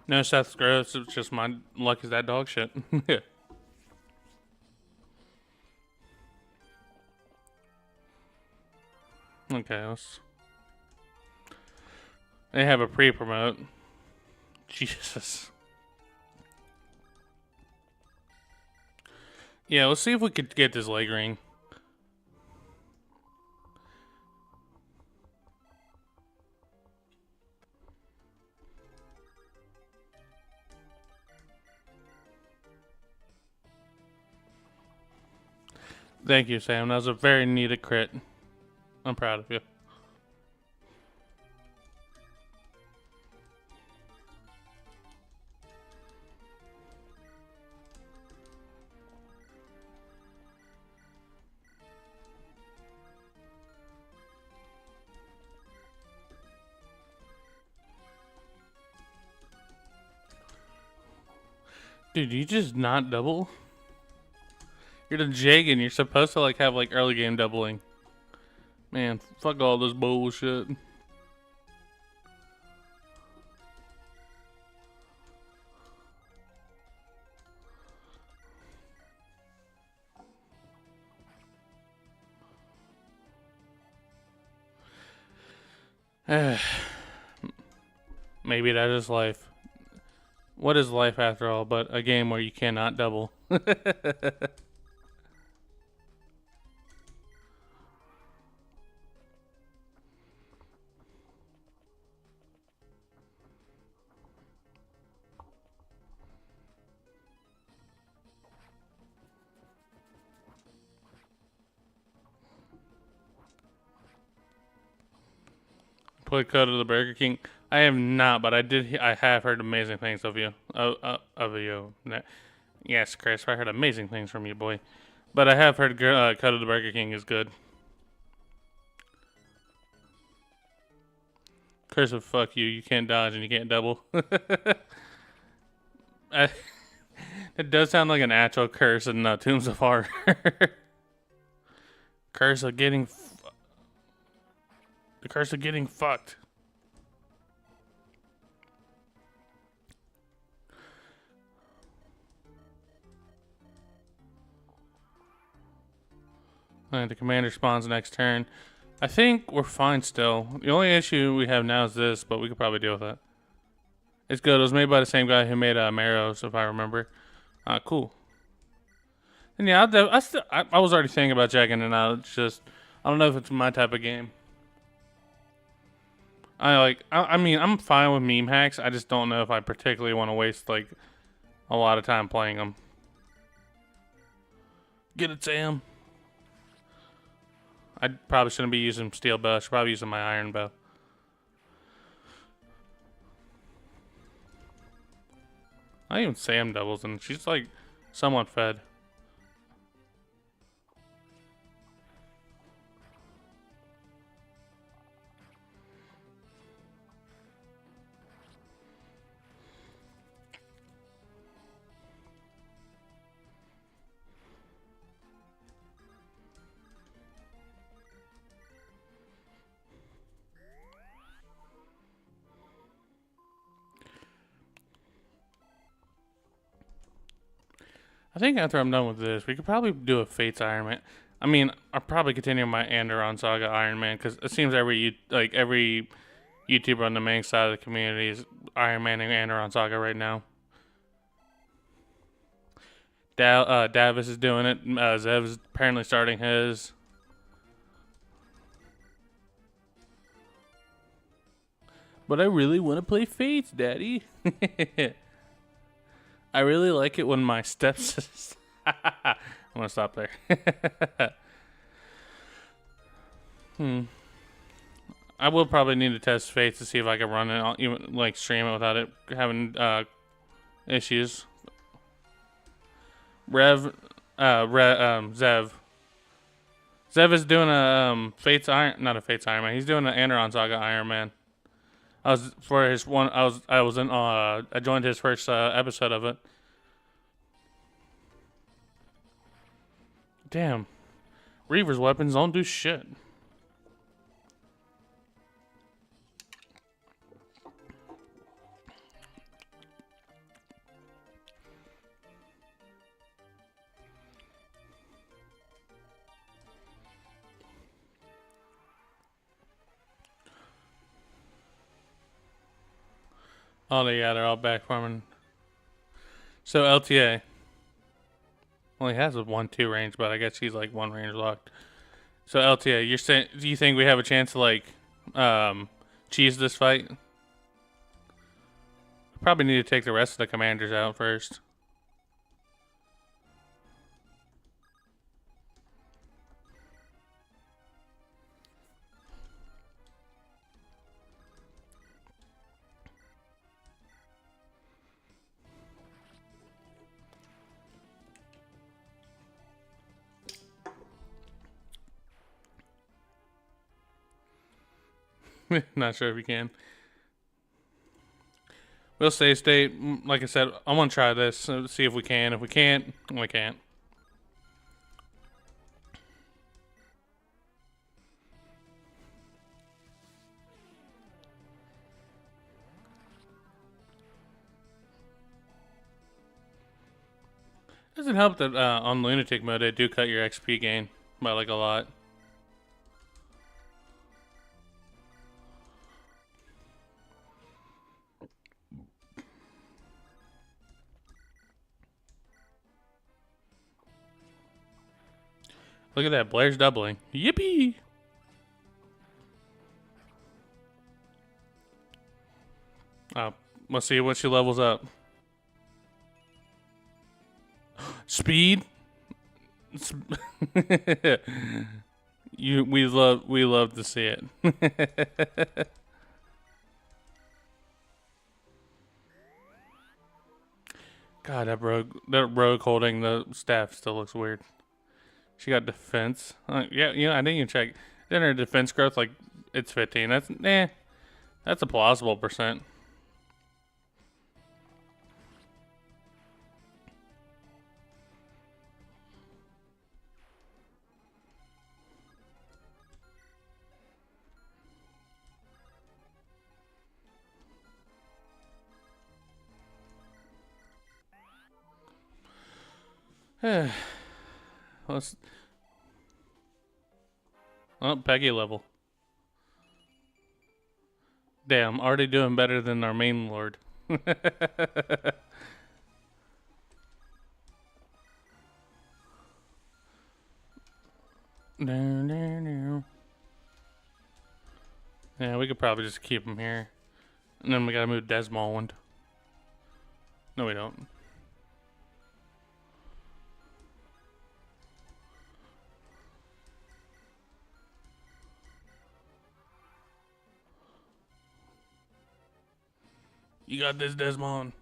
No, Seth's gross. It's just my luck is that dog shit. Okay, let's... They have a pre-promote. Jesus. Yeah, let's see if we could get this leg ring. Thank you, Sam. That was a very needed crit. I'm proud of you. Dude, you just not double? You're the Jagan. You're supposed to like have like early game doubling. Man, fuck all this bullshit. Maybe that is life. What is life after all but a game where you cannot double? Play Code of the Burger King. I have not, but I have heard amazing things of you. Of you. Yes, Chris, I heard amazing things from you, boy. But I have heard Code of the Burger King is good. Chris would fuck you. You can't dodge and you can't double. It does sound like an actual curse in Tombs of Horror. Curse of getting... The curse of getting fucked. Alright, the commander spawns next turn. I think we're fine still. The only issue we have now is this, but we could probably deal with that. It's good. It was made by the same guy who made Marrows, if I remember. Cool. And yeah, I was already thinking about checking it out. It's just, I don't know if it's my type of game. I mean, I'm fine with meme hacks. I just don't know if I particularly want to waste, like, a lot of time playing them. Get it, Sam. I probably shouldn't be using steel bow. I should probably be using my iron bow. Not even Sam doubles, and she's like somewhat fed. I think after I'm done with this, we could probably do a Fates Iron Man. I mean, I'll probably continue my Anderon Saga Iron Man because it seems every YouTuber on the main side of the community is Iron Man and Anderon Saga right now. Davis is doing it. Zev's apparently starting his. But I really want to play Fates, Daddy. I really like it when my stepsister. I'm gonna stop there. I will probably need to test Fates to see if I can run it, even like stream it without it having issues. Zev. Zev is doing a Fates Iron, not a Fates Iron Man. He's doing an Anderon Saga Iron Man. I was for his one. I was in. I joined his first episode of it. Damn, Reaver's weapons don't do shit. Oh, yeah, they're all back farming. So LTA. Well, he has a 1-2 range, but I guess he's like one range locked. So LTA, you're saying? Do you think we have a chance to like cheese this fight? Probably need to take the rest of the commanders out first. Not sure if you can. We'll save state. Like I said, I want to try this. See if we can. If we can't, we can't. Doesn't help that on lunatic mode they do cut your XP gain by like a lot. Look at that, Blair's doubling. Yippee! Let's see what she levels up. Speed. We love to see it. God, that rogue holding the staff still looks weird. She got defense. Yeah, you know, I didn't even check. Then her defense growth, like, it's 15. That's a plausible percent. Let's. Oh, Peggy level. Damn, already doing better than our main lord. Yeah, we could probably just keep him here. And then we gotta move Desmond. No, we don't. You got this, Desmond.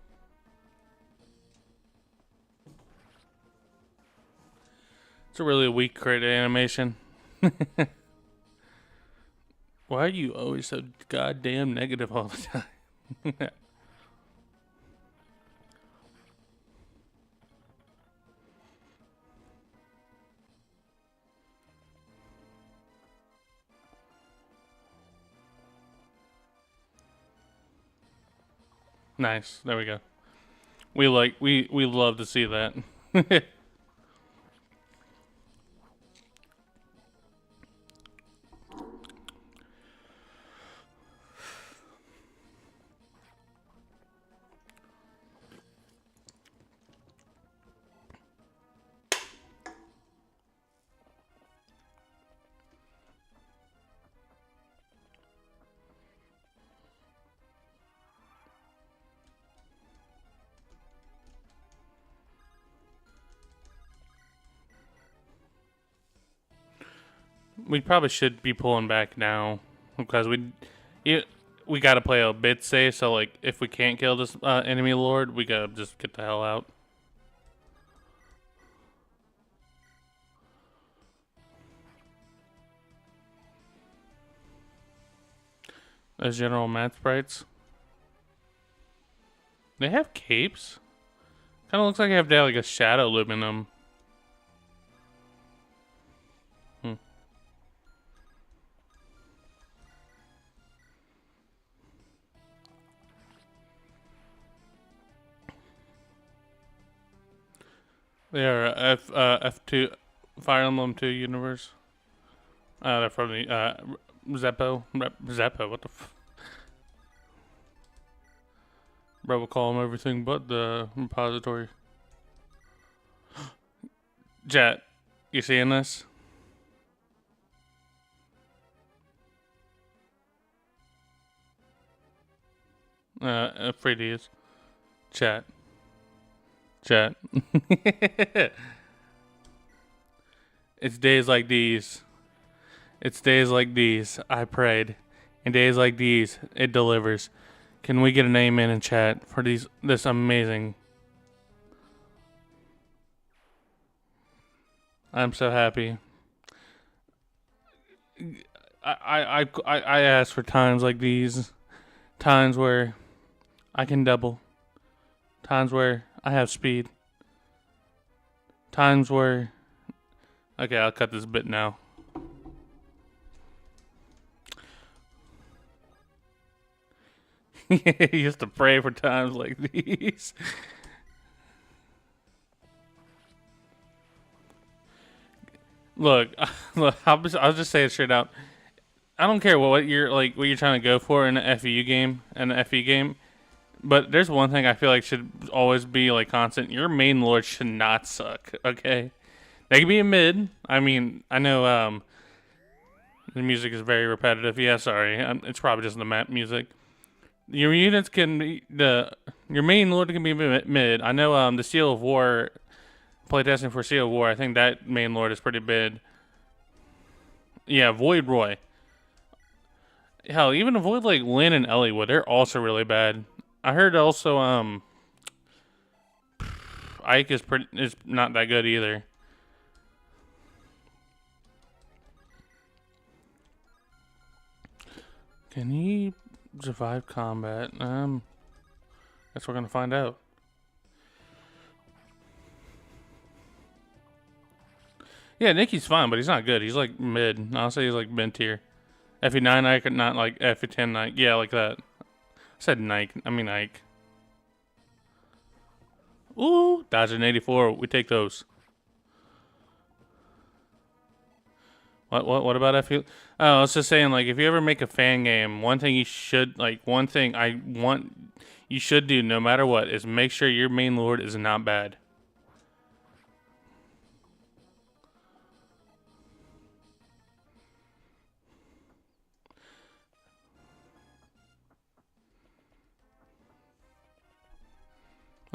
It's a really weak crit animation. Why are you always so goddamn negative all the time? Nice. There we go. We love to see that. We probably should be pulling back now because we gotta play a bit safe. So like, if we can't kill this enemy lord, we gotta just get the hell out. As general mat sprites, they have capes. Kind of looks like I have to have like a shadow loop in them. They are F2 Fire Emblem 2 universe. They're from the Zeppo. Zeppo, what the Bro, we'll call them everything but the repository. Jet, you seeing this? Free to use. Chat. It's days like these. It's days like these. I prayed. In days like these, it delivers. Can we get an amen in chat for this amazing? I'm so happy. I ask for times like these. Times where I can double. Times where I have speed. Times where... Okay, I'll cut this bit now. He used to pray for times like these. Look, I'll just say it straight out. I don't care what you're trying to go for in an FEU game, but there's one thing I feel like should always be like constant. Your main lord should not suck. Okay, they can be a mid. I mean, I know the music is very repetitive. Yeah, sorry, it's probably just the map music. Your units can be your main lord can be mid. I know the Seal of War, playtesting for Seal of War. I think that main lord is pretty mid. Yeah, Void Roy. Hell, even avoid like Lynn and Elliewood, they're also really bad. I heard also Ike is not that good either. Can he survive combat? Guess we're gonna find out. Yeah, Nikki's fine, but he's not good. He's like mid. I'll say he's like mid tier. FE9 Ike, not like FE10 Ike. Yeah, like that. I said Nike. I mean Ike. Ooh, Dodge 84. We take those. What about FE? Oh, I was just saying, like, if you ever make a fan game, one thing you should you should do no matter what is make sure your main lord is not bad.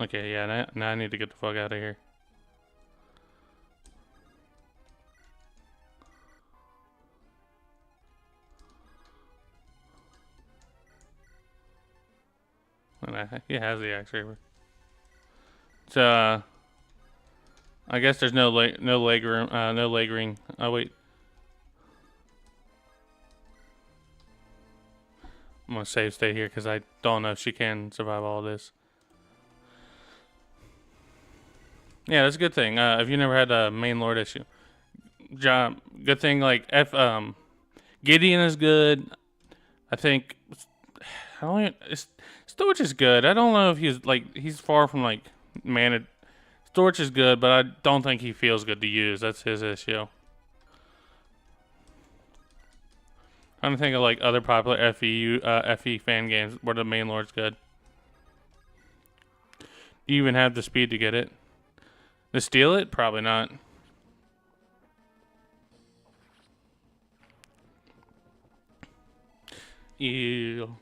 Okay, yeah, now I need to get the fuck out of here. And he has the Axe Reaver. So, I guess there's no leg room, no leg ring. Oh wait, I'm gonna save stay here because I don't know if she can survive all this. Yeah, that's a good thing. If you never had a main lord issue, good thing. Like Gideon is good. I think. Storch is good. I don't know if he's far from like mana. Storch is good, but I don't think he feels good to use. That's his issue. I'm trying to think of like other popular FE fan games where the main lord's good. Do you even have the speed to get it? To steal it? Probably not. Ew.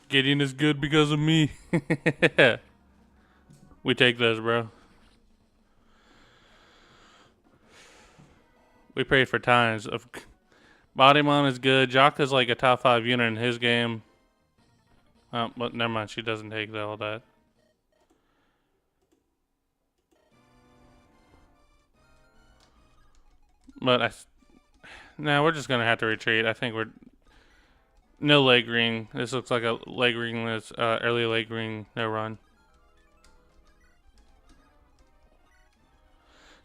Gideon is good because of me. We take those, bro. We prayed for times of Bodymon is good. Jaka's like a top 5 unit in his game. But never mind. She doesn't take all that. But we're just gonna have to retreat. I think we're no leg ring. This looks like a leg ringless early leg ring no run.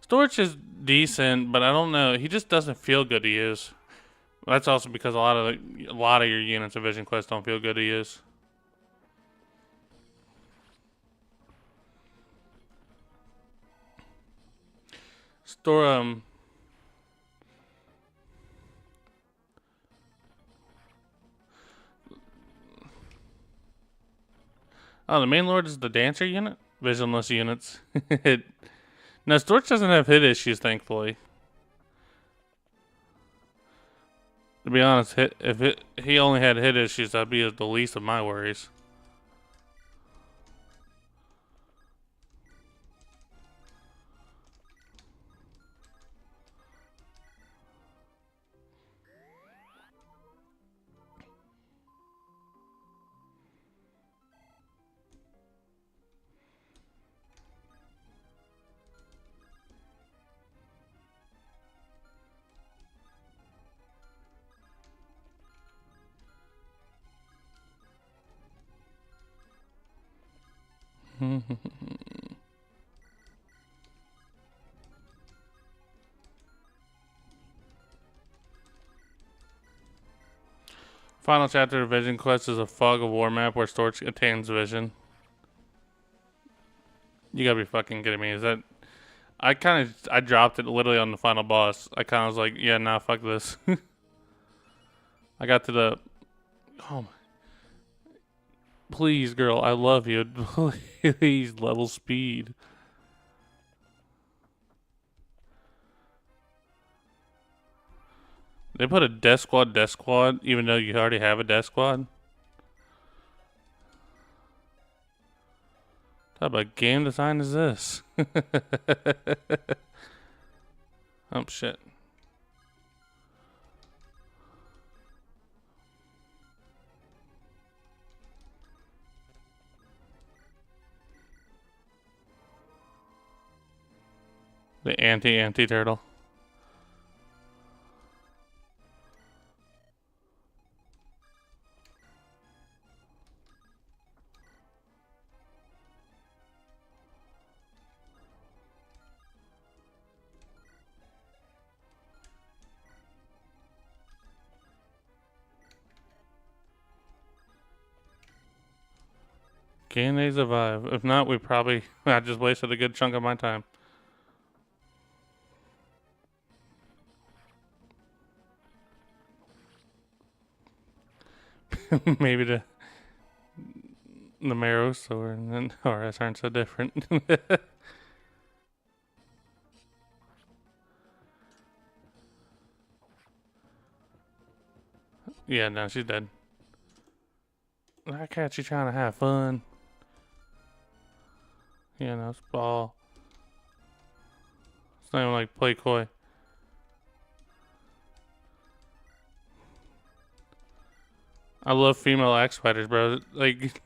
Storch is decent, but I don't know. He just doesn't feel good to use. That's also because a lot of your units of Vision Quest don't feel good to use. Oh, the main lord is the dancer unit? Visionless units. No, Storch doesn't have hit issues, thankfully. To be honest, he only had hit issues, that'd be the least of my worries. Final chapter of Vision Quest is a Fog of War map where Storch attains vision. You gotta be fucking kidding me. Is that... I dropped it literally on the final boss. I kind of was like, yeah, nah, fuck this. I got to the... Oh my... Please, girl, I love you. Please, level speed. They put a death squad, even though you already have a death squad? What type of game design is this? Oh, shit. The anti-turtle. Can they survive? If not, I just wasted a good chunk of my time. Maybe the marrow sword and then RS aren't so different. Yeah, no, she's dead. That cat, she trying to have fun. Yeah, no, it's ball. It's not even like play coy. I love female axe fighters, bro. Like,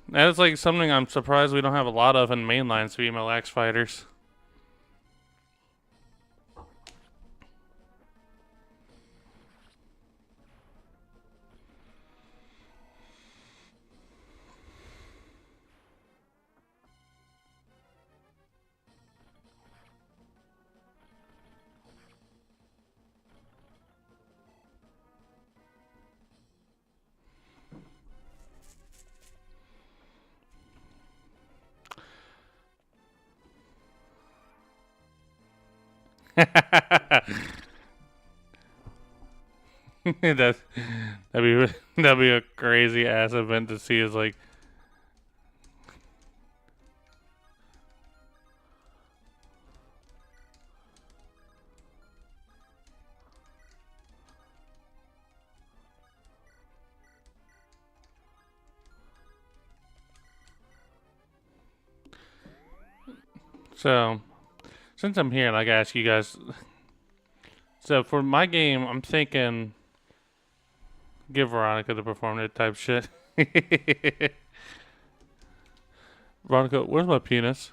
that's like something I'm surprised we don't have a lot of in mainlines, female axe fighters. that that'd be a crazy ass event to see. Is like, so since I'm here, like I ask you guys. So for my game, I'm thinking give Veronica the performative type shit. Veronica, where's my penis?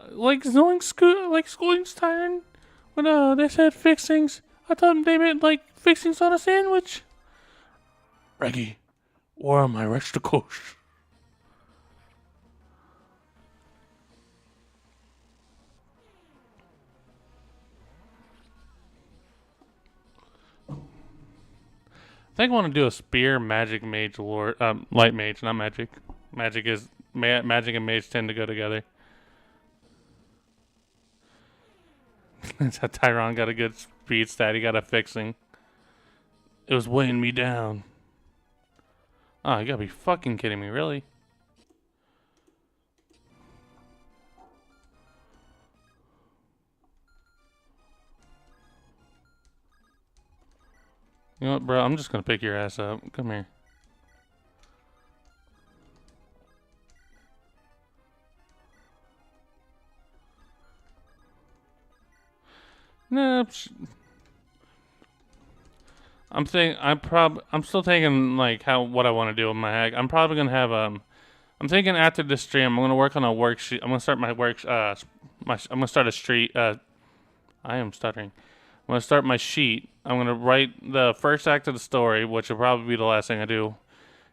Like Zoinks tiring when they said fixings. I thought they meant like fixings on a sandwich. Reggie, where are my vesicles? I think I want to do a spear magic mage lord, light mage, not magic. Magic and mage tend to go together. That Tyron got a good speed stat. He got a fixing. It was weighing me down. Oh, you gotta be fucking kidding me, really? You know what, bro? I'm just gonna pick your ass up. Come here. No, I'm still thinking like what I want to do with my hack. I'm probably gonna have I'm thinking after this stream I'm gonna work on a worksheet. I'm gonna start my I'm gonna start a street I am stuttering. I'm gonna start my sheet. I'm gonna write the first act of the story, which will probably be the last thing I do,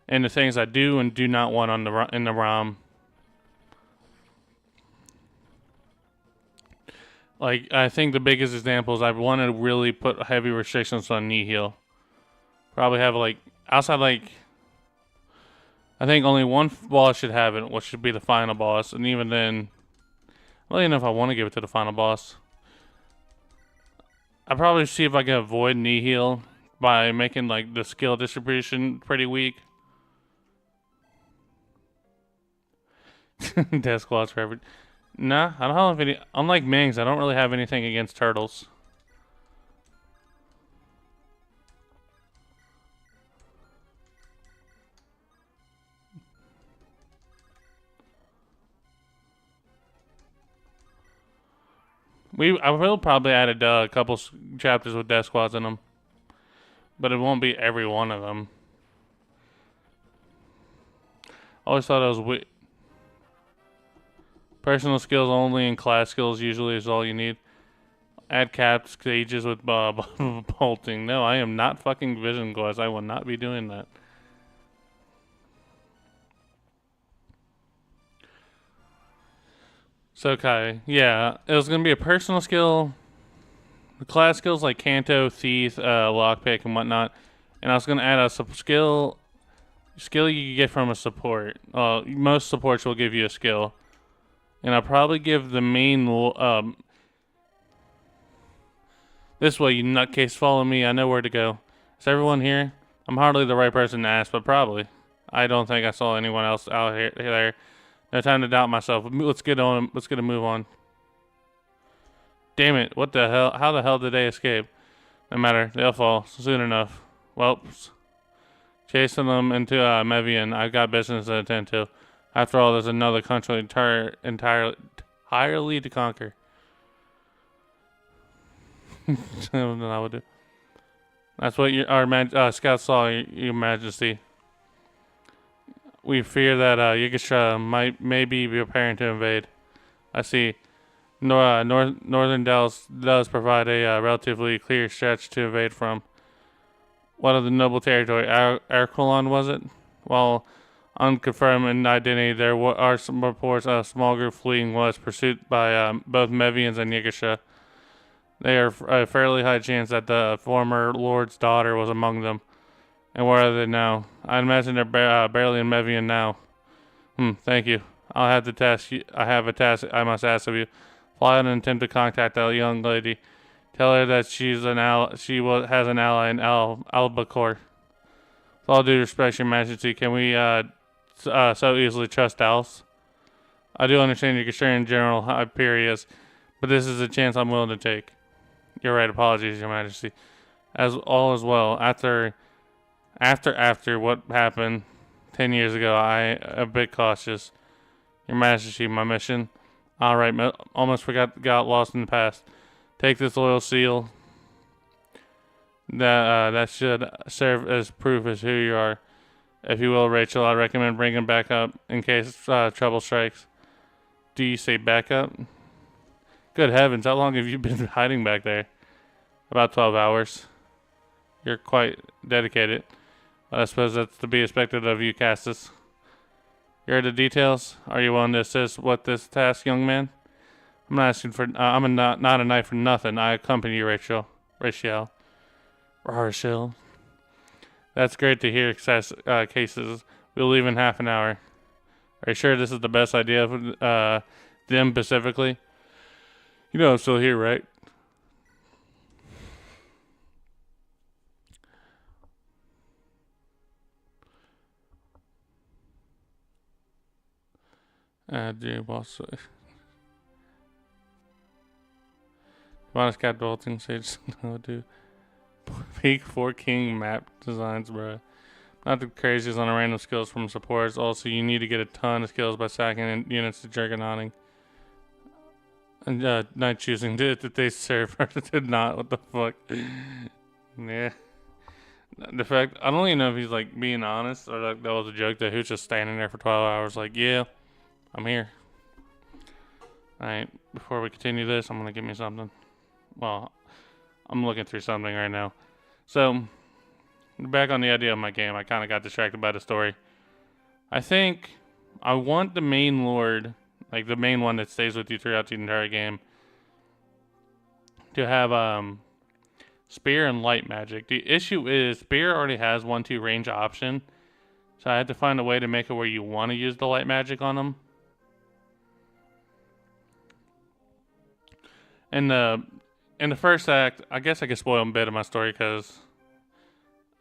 and the things I do and do not want on in the ROM. Like, I think the biggest example is I want to really put heavy restrictions on Nihil. Probably have, like, outside, like, I think only one boss should have it, which should be the final boss. And even then, I don't even know if I want to give it to the final boss. I'll probably see if I can avoid Nihil by making, like, the skill distribution pretty weak. Death Squad's forever. Nah, I don't have any. Unlike Mings, I don't really have anything against turtles. I will probably add a couple chapters with Death Squads in them, but it won't be every one of them. I always thought it was weird. Personal skills only and class skills usually is all you need. Add capped stages with bolting. No, I am not fucking Vision Quest. I will not be doing that. So Kai, yeah, it was gonna be a personal skill. The class skills like Kanto, Thief, Lockpick, and whatnot. And I was gonna add a skill you get from a support. Most supports will give you a skill. And I'll probably give the main, this way, you nutcase, follow me. I know where to go. Is everyone here? I'm hardly the right person to ask, but probably. I don't think I saw anyone else out here. There. No time to doubt myself. Let's get on. Let's get a move on. Damn it! What the hell? How the hell did they escape? No matter. They'll fall soon enough. Well, chasing them into Mevian. I've got business to attend to. After all, there's another country entirely to conquer. I would do. That's what scouts saw, your Majesty. We fear that Yigisha may be preparing to invade. I see. Northern Dells does provide a relatively clear stretch to invade from. What of the noble territory? Arcolon, was it? While unconfirmed in identity, there are some reports of a small group fleeing west, pursued by both Mevians and Yigisha. There are a fairly high chance that the former lord's daughter was among them. And where are they now? I imagine they're barely in Mevian now. Thank you. I'll have the task. I have a task I must ask of you. Fly out and attempt to contact that young lady. Tell her that she's an has an ally in Albacore. With all due respect, Your Majesty, can we so easily trust Alice? I do understand your concern, General Hyperius, but this is a chance I'm willing to take. You're right. Apologies, Your Majesty. As all is well. After what happened 10 years ago, I am a bit cautious. Your Majesty, my mission. Alright, almost got lost in the past. Take this loyal seal. That should serve as proof as who you are. If you will, Rachel, I recommend bringing back up in case trouble strikes. Do you say backup? Good heavens, how long have you been hiding back there? About 12 hours. You're quite dedicated. I suppose that's to be expected of you, Castus. Here are the details. Are you willing to assist with this task, young man? I'm not asking for. I'm not a knight for nothing. I accompany you, Rachel. Rachel. That's great to hear. Cases. We'll leave in half an hour. Are you sure this is the best idea for them specifically? You know I'm still here, right? Dear boss. Minus Cat Bolting, Sage, no, dude. Peak 4 King map designs, bro. Not the craziest on a random skills from supports. Also, you need to get a ton of skills by sacking units to Juggernautting. And night choosing. Did they serve or did not? What the fuck? Yeah. The fact, I don't even know if he's like being honest or like that was a joke that he was just standing there for 12 hours like, yeah, I'm here. Alright, before we continue this, I'm gonna give me something. Well, I'm looking through something right now. So, back on the idea of my game, I kind of got distracted by the story. I think I want the main lord, like the main one that stays with you throughout the entire game, to have spear and light magic. The issue is spear already has 1-2 range option, so I had to find a way to make it where you want to use the light magic on them. In the first act, I guess I could spoil a bit of my story because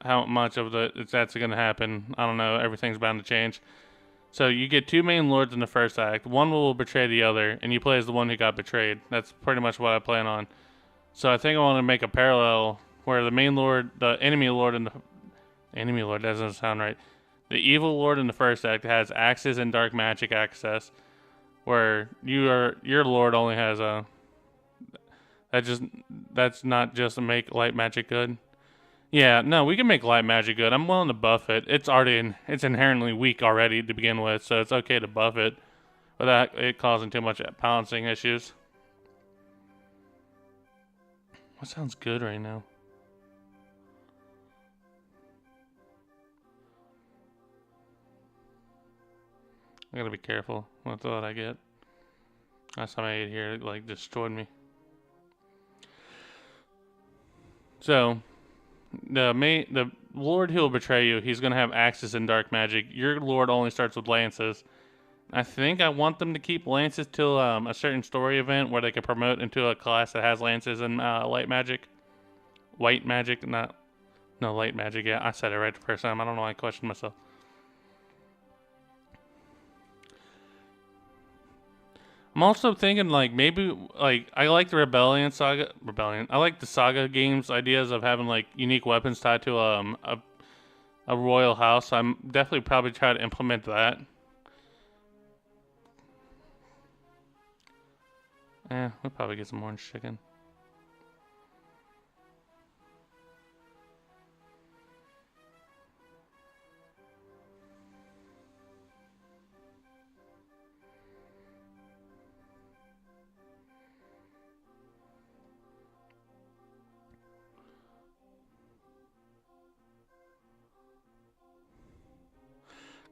how much of that's going to happen, I don't know. Everything's bound to change. So you get 2 main lords in the first act. One will betray the other, and you play as the one who got betrayed. That's pretty much what I plan on. So I think I want to make a parallel where the main lord, the enemy lord doesn't sound right. The evil lord in the first act has axes and dark magic access, where your lord only has a. That's not just to make light magic good. Yeah, no, we can make light magic good. I'm willing to buff it. It's inherently weak already to begin with, so it's okay to buff it without it causing too much balancing issues. What sounds good right now? I gotta be careful with what I get. Last time I ate here, it like destroyed me. So, the lord who will betray you, he's gonna have axes and dark magic. Your lord only starts with lances. I think I want them to keep lances till a certain story event where they can promote into a class that has lances and light magic. White magic, no, light magic. Yeah, I said it right the first time. I don't know why I questioned myself. I'm also thinking like maybe like I like the Rebellion. I like the Saga games ideas of having like unique weapons tied to a royal house. I'm definitely probably try to implement that. We'll probably get some orange chicken.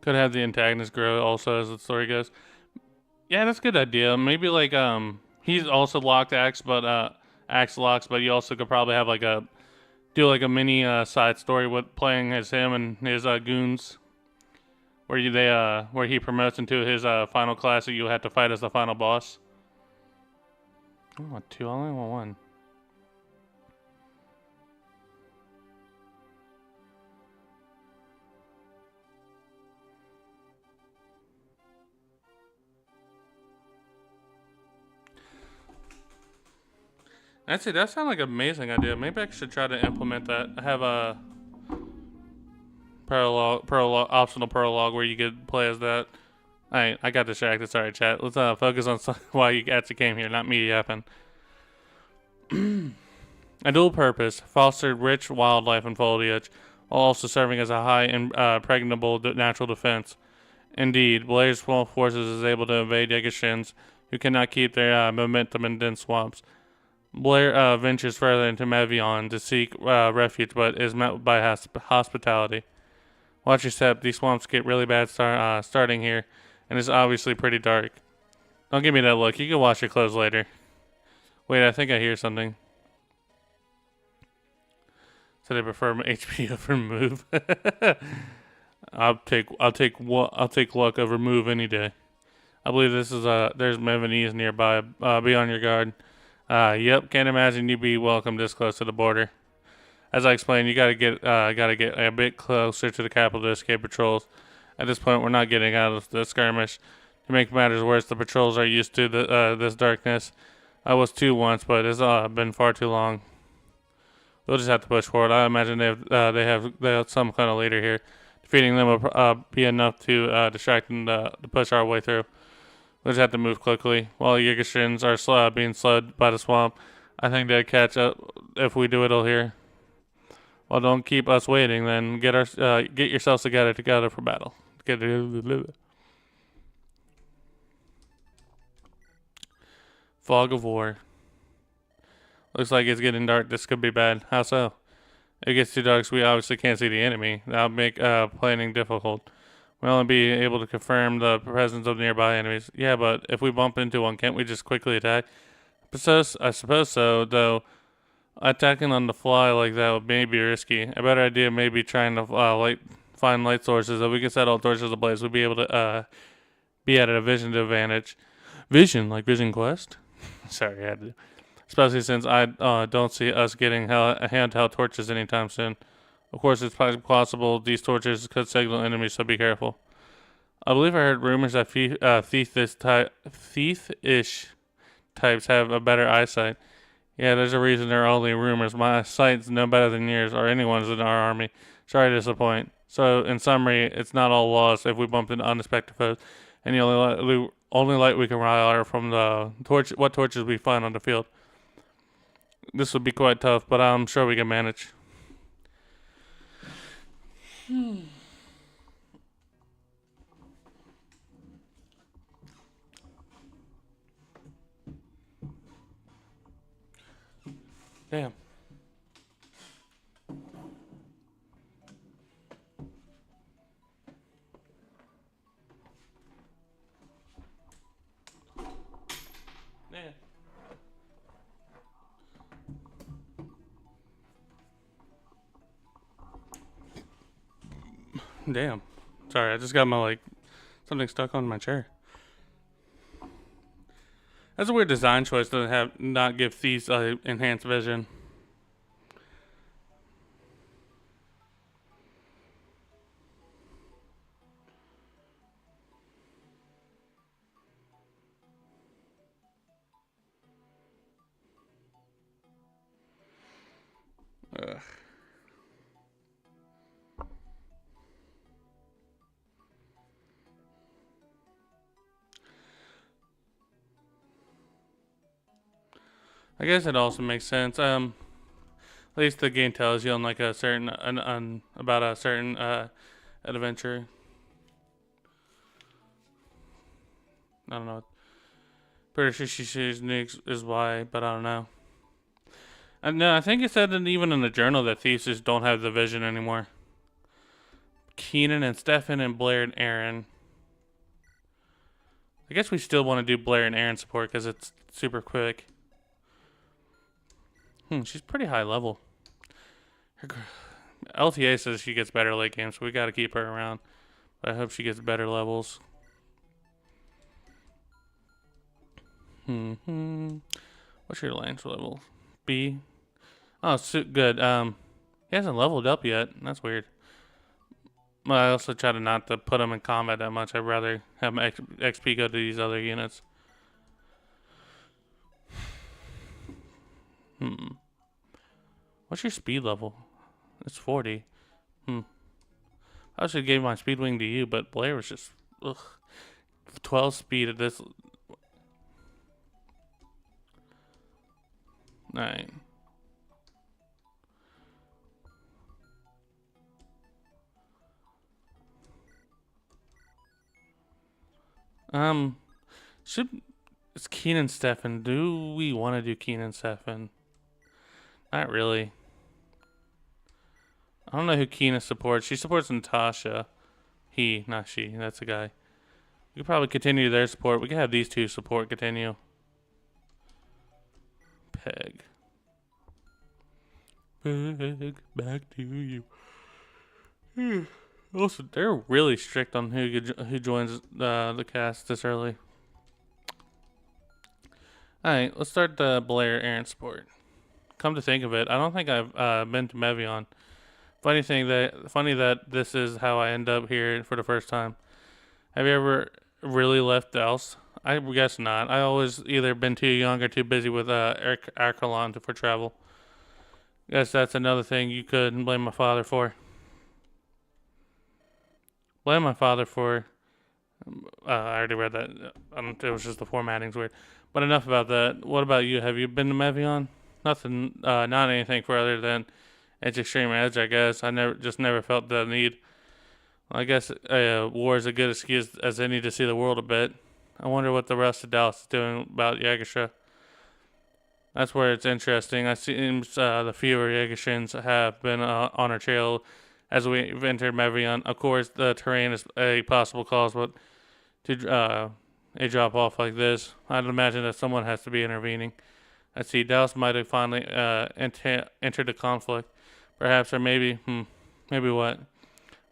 Could have the antagonist grow also as the story goes. Yeah, that's a good idea. Maybe like he's also locked axe, but axe locks, but you also could probably have like a do like a mini side story with playing as him and his goons, where where he promotes into his final class that you have to fight as the final boss. I don't want two. I only want one. Actually, that sounds like an amazing idea. Maybe I should try to implement that. I have a optional prologue where you could play as that. I got distracted. Sorry, chat. Let's focus on why you actually came here, not me yapping. A dual purpose fostered rich wildlife and foliage, while also serving as a high impregnable natural defense. Indeed, Blair's small forces is able to evade Yegashins, who cannot keep their momentum in dense swamps. Blair ventures further into Mevion to seek refuge, but is met by hospitality. Watch your step. These swamps get really bad starting here, and it's obviously pretty dark. Don't give me that look. You can wash your clothes later. Wait, I think I hear something. So they prefer HP over move. I'll take luck over move any day. I believe this is there's Mevanese nearby. Be on your guard. Yep, can't imagine you'd be welcome this close to the border. As I explained, you gotta get a bit closer to the capital to escape patrols. At this point, we're not getting out of the skirmish. To make matters worse, the patrols are used to this darkness. I was too once, but it's been far too long. We'll just have to push forward. I imagine they have some kind of leader here. Defeating them will be enough to distract them to push our way through. We'll just have to move quickly. While the Yigashins are being slowed by the swamp, I think they'll catch up if we do it all here. Well, don't keep us waiting. Then get yourselves together for battle. Fog of war. Looks like it's getting dark. This could be bad. How so? If it gets too dark, so we obviously can't see the enemy. That'll make planning difficult. We'll only be able to confirm the presence of nearby enemies. Yeah, but if we bump into one, can't we just quickly attack? I suppose so, though attacking on the fly like that may be risky. A better idea may be trying to find light sources. If we can set all torches ablaze, we'll be able to be at a vision advantage. Vision, like Vision Quest? Sorry, I had to. Especially since I don't see us getting handheld torches anytime soon. Of course, it's possible these torches could signal enemies, so be careful. I believe I heard rumors that thief-ish types have a better eyesight. Yeah, there's a reason they're only rumors. My sight's no better than yours or anyone's in our army. Sorry to disappoint. So, in summary, it's not all lost if we bump into unexpected foes, and the only light we can rely on from the torches we find on the field. This would be quite tough, but I'm sure we can manage. Damn. Yeah. Damn. Sorry, I just got my something stuck on my chair. That's a weird design choice to not give thieves enhanced vision. Ugh. I guess it also makes sense. At least the game tells you on like a certain about a certain adventure. I don't know. Pretty sure she says Nick is why, but I don't know. And no, I think it said that even in the journal that thieves just don't have the vision anymore. Keenan and Stefan and Blair and Aaron. I guess we still want to do Blair and Aaron support because it's super quick. She's pretty high level. LTA says she gets better late game, so we got to keep her around. But I hope she gets better levels. What's your lance level? B. Oh, good. He hasn't leveled up yet. That's weird. Well, I also try to not to put him in combat that much. I'd rather have my XP go to these other units. What's your speed level? It's 40. I should have gave my speed wing to you, but Blair was just 12 speed at this. Alright. It's Keenan Stefan. Do we want to do Keenan Stefan? Not really. I don't know who Keenan supports. She supports Natasha. He, not she. That's a guy. We could probably continue their support. We could have these two support continue. Peg. Peg, back to you. Also, they're really strict on who joins the cast this early. Alright, let's start the Blair Aaron support. Come to think of it, I don't think I've been to Mevion. Funny that this is how I end up here for the first time. Have you ever really left Dals? I guess not. I always either been too young or too busy with Archelon for travel. Guess that's another thing you could blame my father for. Blame my father for. I already read that. It was just the formatting's weird. But enough about that. What about you? Have you been to Mevion? Nothing. Not anything for other than it's Extreme Edge. I guess I never felt the need. Well, I guess war is a good excuse as any to see the world a bit. I wonder what the rest of Dallas is doing about Yagisha. That's where it's interesting. It seems the fewer Yagishans have been on our trail as we've entered Mevion. Of course, the terrain is a possible cause, but to a drop off like this, I'd imagine that someone has to be intervening. I see Dallas might have finally entered a conflict. Perhaps, or maybe what?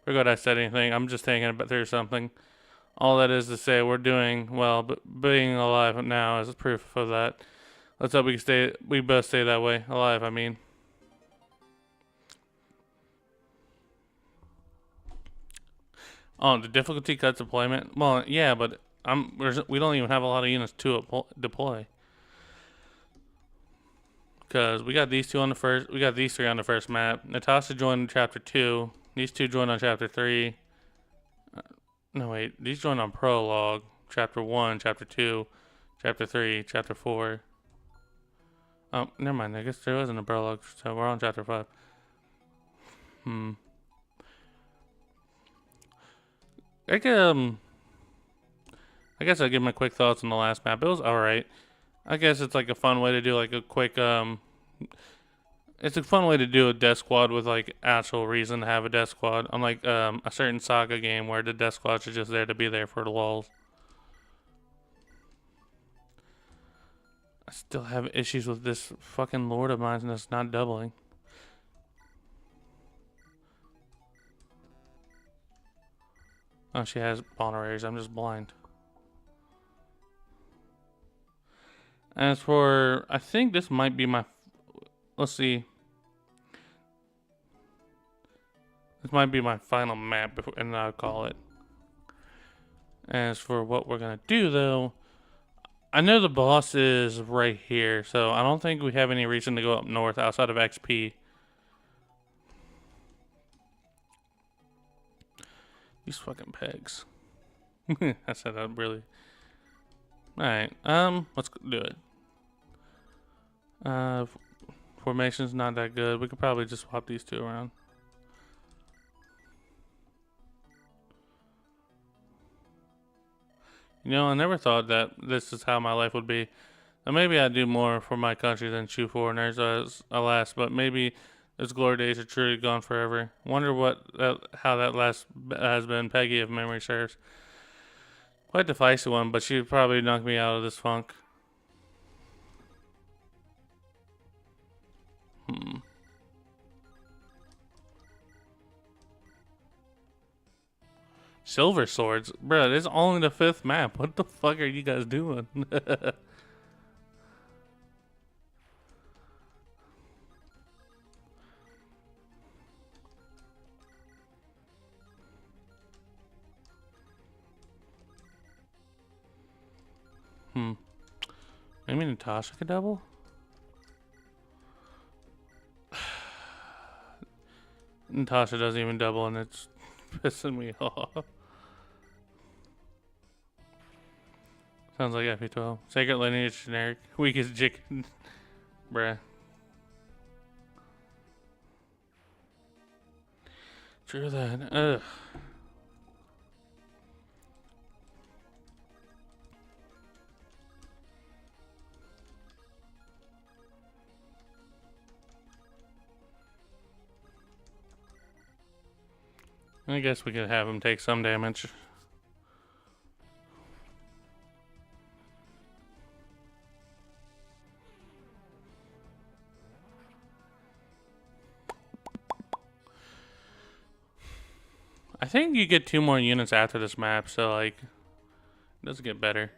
Forgot I said anything. I'm just thinking about through something. All that is to say, we're doing well, but being alive now is proof of that. Let's hope we both stay that way. Alive, I mean. Oh, the difficulty cuts deployment? Well, yeah, but we don't even have a lot of units to deploy. Because we got these three on the first map. Natasha joined chapter 2. These two joined on chapter 3. No, wait. These joined on prologue. Chapter 1, chapter 2, chapter 3, chapter 4. Oh, never mind. I guess there wasn't a prologue, so we're on chapter 5. I guess I'll give my quick thoughts on the last map. It was alright. I guess it's like a fun way to do like a quick, it's a fun way to do a death squad with like actual reason to have a death squad. Unlike a certain Saga game where the death squads are just there to be there for the lulz. I still have issues with this fucking Lord of mine that's not doubling. Oh, she has honoraries. I'm just blind. As for, I think this might be my, let's see. This might be my final map, and I'll call it. As for what we're going to do, though, I know the boss is right here, so I don't think we have any reason to go up north outside of XP. These fucking pegs. I said that really. Alright, let's do it. Formation's not that good. We could probably just swap these two around. You know, I never thought that this is how my life would be. Now maybe I'd do more for my country than shoot foreigners, alas, but maybe Its glory days are truly gone forever. Wonder how that last has been. Peggy, if memory serves. Quite the feisty one, but she'd probably knock me out of this funk. Silver swords? Bruh, this is only the 5th map. What the fuck are you guys doing? Maybe Natasha could double? Natasha doesn't even double and it's pissing me off. Sounds like FP12. Sacred lineage generic. Weakest chicken. Bruh. True that. Ugh. I guess we could have him take some damage. I think you get 2 more units after this map, so like, it does get better.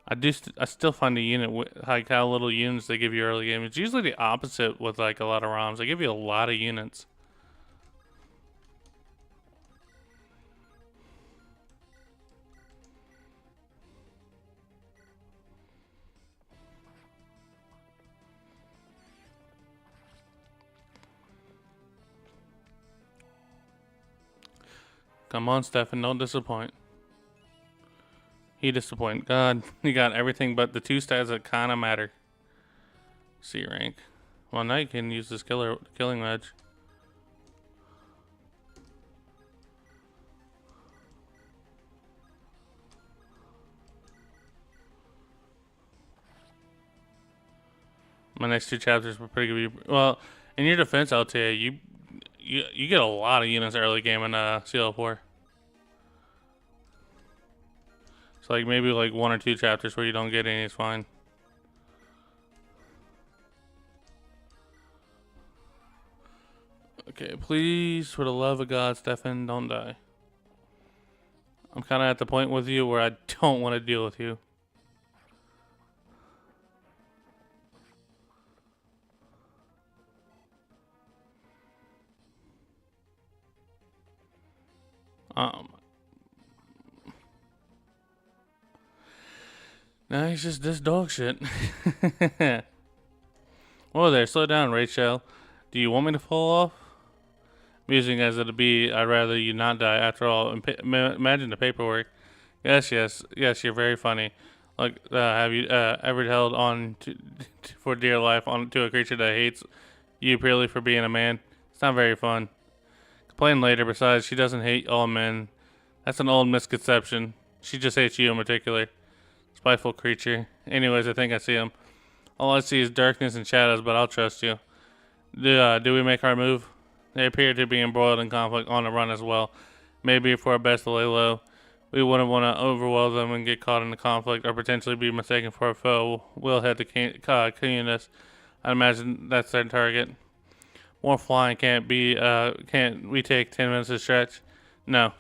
I still find the unit like how little units they give you early game. It's usually the opposite with like a lot of ROMs. They give you a lot of units. Come on, Stefan, don't disappoint. He disappointed. God, he got everything but the 2 stats that kind of matter. C rank. Well, now you can use this killing wedge. My next 2 chapters were pretty good. Well, in your defense, I'll tell you, you get a lot of units early game in CL4. So like maybe like 1 or 2 chapters where you don't get any is fine. Okay, please, for the love of God, Stefan, don't die. I'm kind of at the point with you where I don't want to deal with you. Nah, he's just this dog shit. Whoa there, slow down, Rachel. Do you want me to fall off? Amusing as it'll be, I'd rather you not die. After all, imagine the paperwork. Yes, you're very funny. Like, have you ever held on for dear life to a creature that hates you purely for being a man? It's not very fun. Complain later. Besides, she doesn't hate all men. That's an old misconception. She just hates you in particular. Spiteful creature. Anyways, I think I see him. All I see is darkness and shadows, but I'll trust you. Do we make our move? They appear to be embroiled in conflict on the run as well. Maybe if we're best to lay low, we wouldn't want to overwhelm them and get caught in the conflict or potentially be mistaken for a foe. We'll head to Cuneus. I imagine that's their target. More flying can't we take 10 minutes to stretch? No.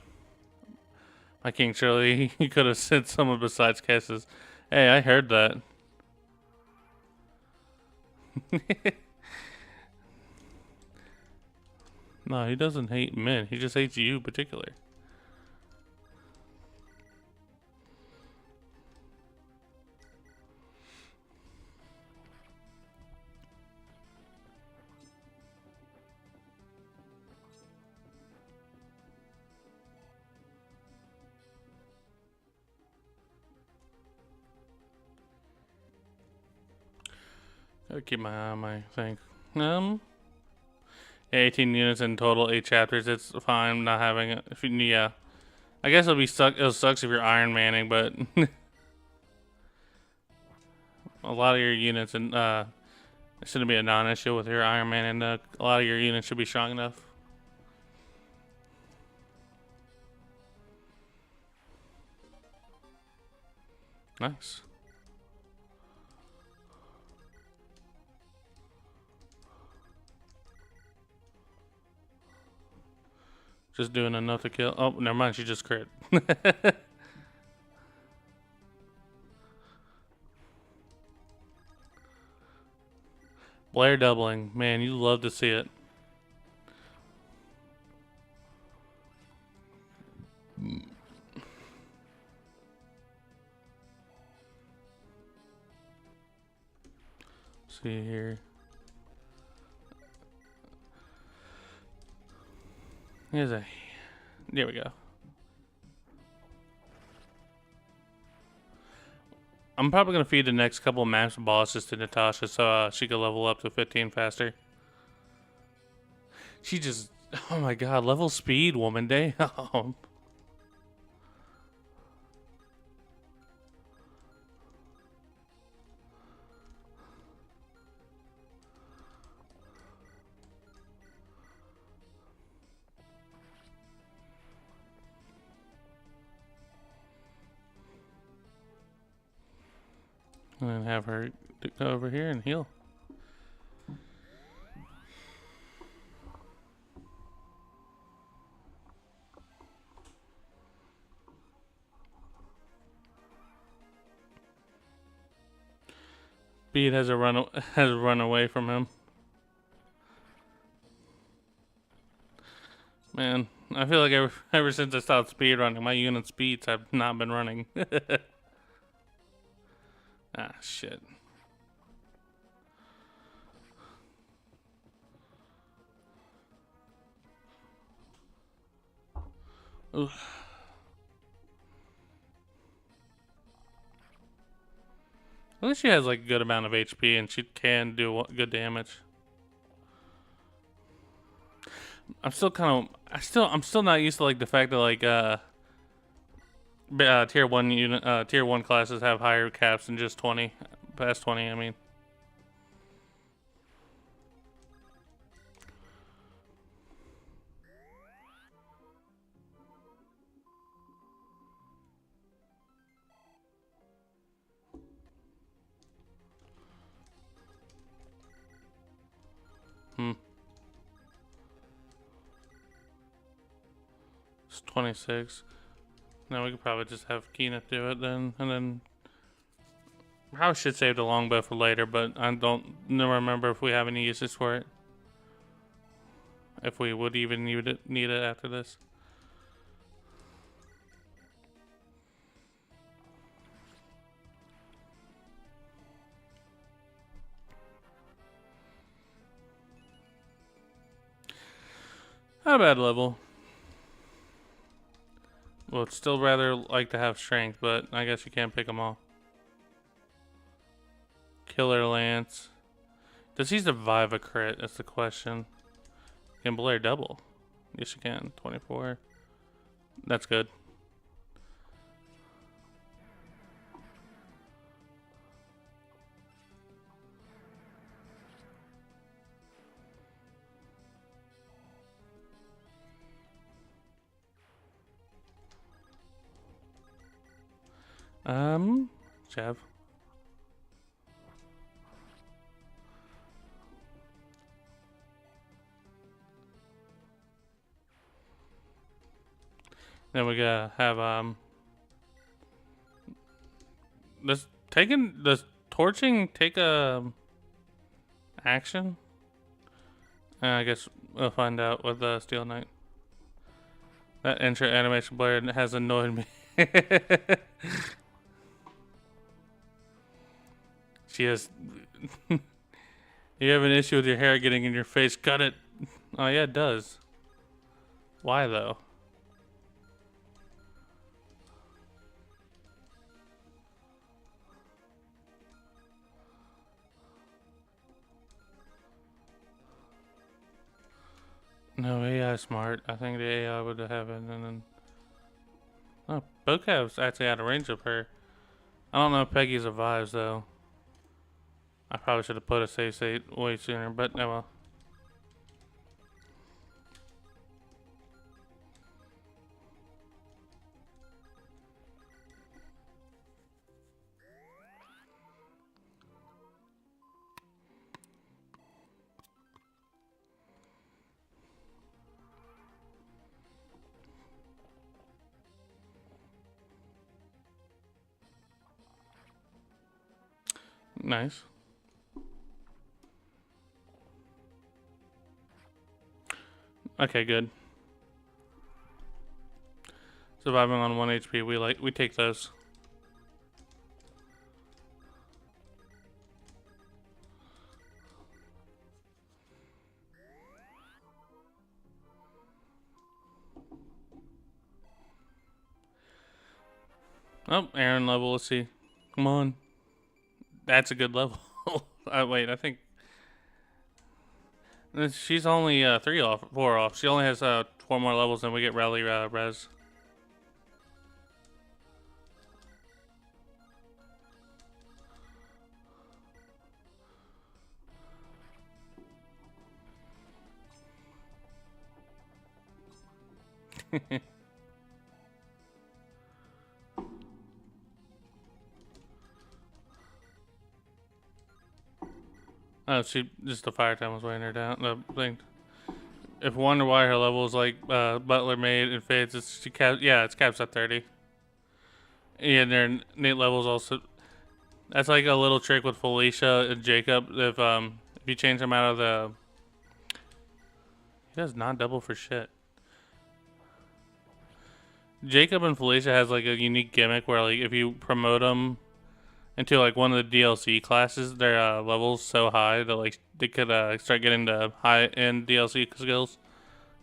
My king, surely he could have sent someone besides Kessis. Hey, I heard that. No, he doesn't hate men. He just hates you in particular. Gotta keep my eye on my thing. 18 units in total, 8 chapters. It's fine not having it. Yeah, I guess it'll sucks if you're Iron Manning, but a lot of your units and shouldn't be a non-issue with your Iron Man, and a lot of your units should be strong enough. Nice. Just doing enough to kill. Oh, never mind. She just crit. Blair doubling. Man, you love to see it. See here. Here's a. There we go. I'm probably gonna feed the next couple of maps bosses to Natasha so she can level up to 15 faster. She just, oh my god, level speed, woman, damn. And then have her go over here and heal. Speed has run away from him. Man, I feel like ever since I stopped speed running, my unit speeds have not been running. Ah, shit. Ooh. At least she has like a good amount of HP and she can do good damage. I'm still I'm still not used to like the fact that like tier 1 unit tier 1 classes have higher caps than just 20, past 20, I mean. It's 26. Now we could probably just have Keeneth do it then, and then probably should save the longbow for later, but I don't remember if we have any uses for it. If we would even need it after this. Not a bad level. Well, it's still rather like to have strength, but I guess you can't pick them all. Killer Lance. Does he survive a crit? That's the question. Can Blair double? Yes, you can. 24. That's good. Chev. Then we gotta have does torching take a action? I guess we'll find out with the Steel Knight. That intro animation Blair has annoyed me. She has. You have an issue with your hair getting in your face. Cut it. Oh yeah, it does. Why though? No, AI smart. I think the AI would have it, and then. Oh, Bocav's actually out of range of her. I don't know if Peggy survives though. I probably should have put a save state way sooner, but no well. Nice. Okay, good. Surviving on 1 HP, we take those. Oh, Aaron level, let's see. Come on. That's a good level. Wait, I think she's only 4 off. She only has 4 more levels and we get rally res. Oh, she just the fire time was weighing her down. The thing. If you wonder why her level is like Butler made and fades, it's it's caps at 30. Yeah, and their innate levels also. That's like a little trick with Felicia and Jacob. If you change them out of the, he does not double for shit. Jacob and Felicia has like a unique gimmick where like if you promote them into like one of the DLC classes, their levels so high that like they could start getting the high end DLC skills,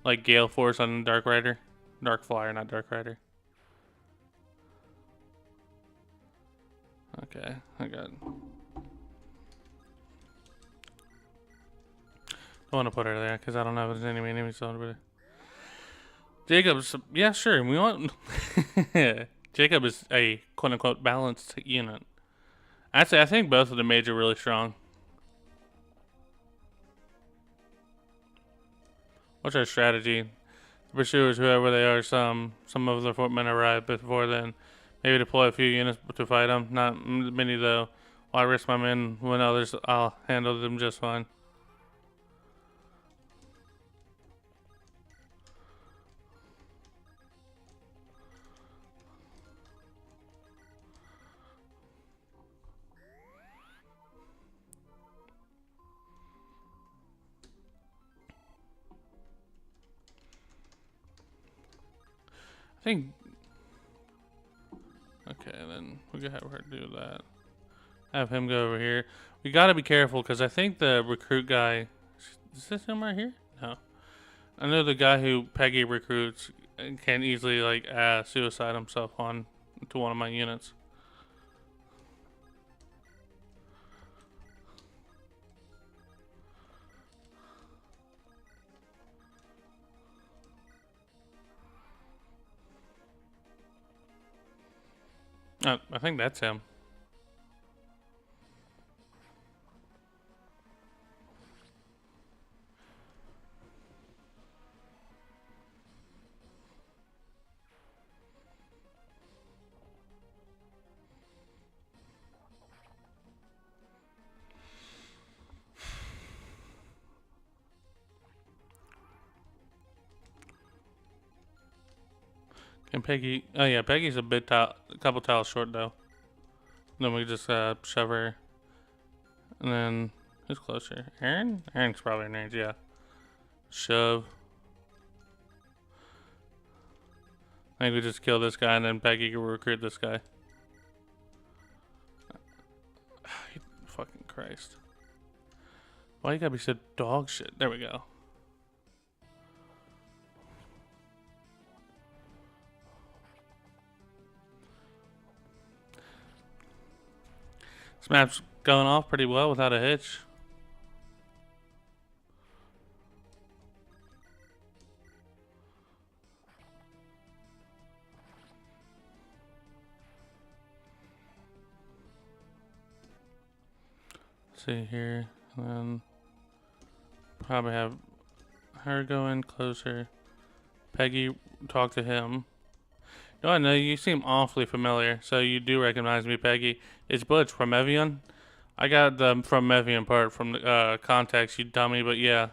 like Gale Force on Dark Rider, Dark Flyer, not Dark Rider. Okay, I got. I want to put her there because I don't know if there's any enemies on her. Jacob's, yeah, sure. We want. Jacob is a quote unquote balanced unit. Actually, I think both of the mage are really strong. What's our strategy? The pursuers, whoever they are, some of the footmen arrive before then. Maybe deploy a few units to fight them. Not many though. Why risk my men when others? I'll handle them just fine. I think. Okay, then we can have her do that. Have him go over here. We gotta be careful because I think the recruit guy. Is this him right here? No. I know the guy who Peggy recruits can easily like suicide himself on to one of my units. I think that's him. And Peggy, oh yeah, Peggy's a couple tiles short though. Then we just shove her, and then who's closer? Aaron? Aaron's probably in range, yeah. Shove. I think we just kill this guy, and then Peggy can recruit this guy. Fucking Christ! Why you gotta be so dog shit? There we go. This map's going off pretty well without a hitch. Let's see here. Probably have her go in closer. Peggy, talk to him. No, I know you seem awfully familiar, so you do recognize me, Peggy. It's Butch from Evian. I got the from Evian part from the context, you dummy, but yeah.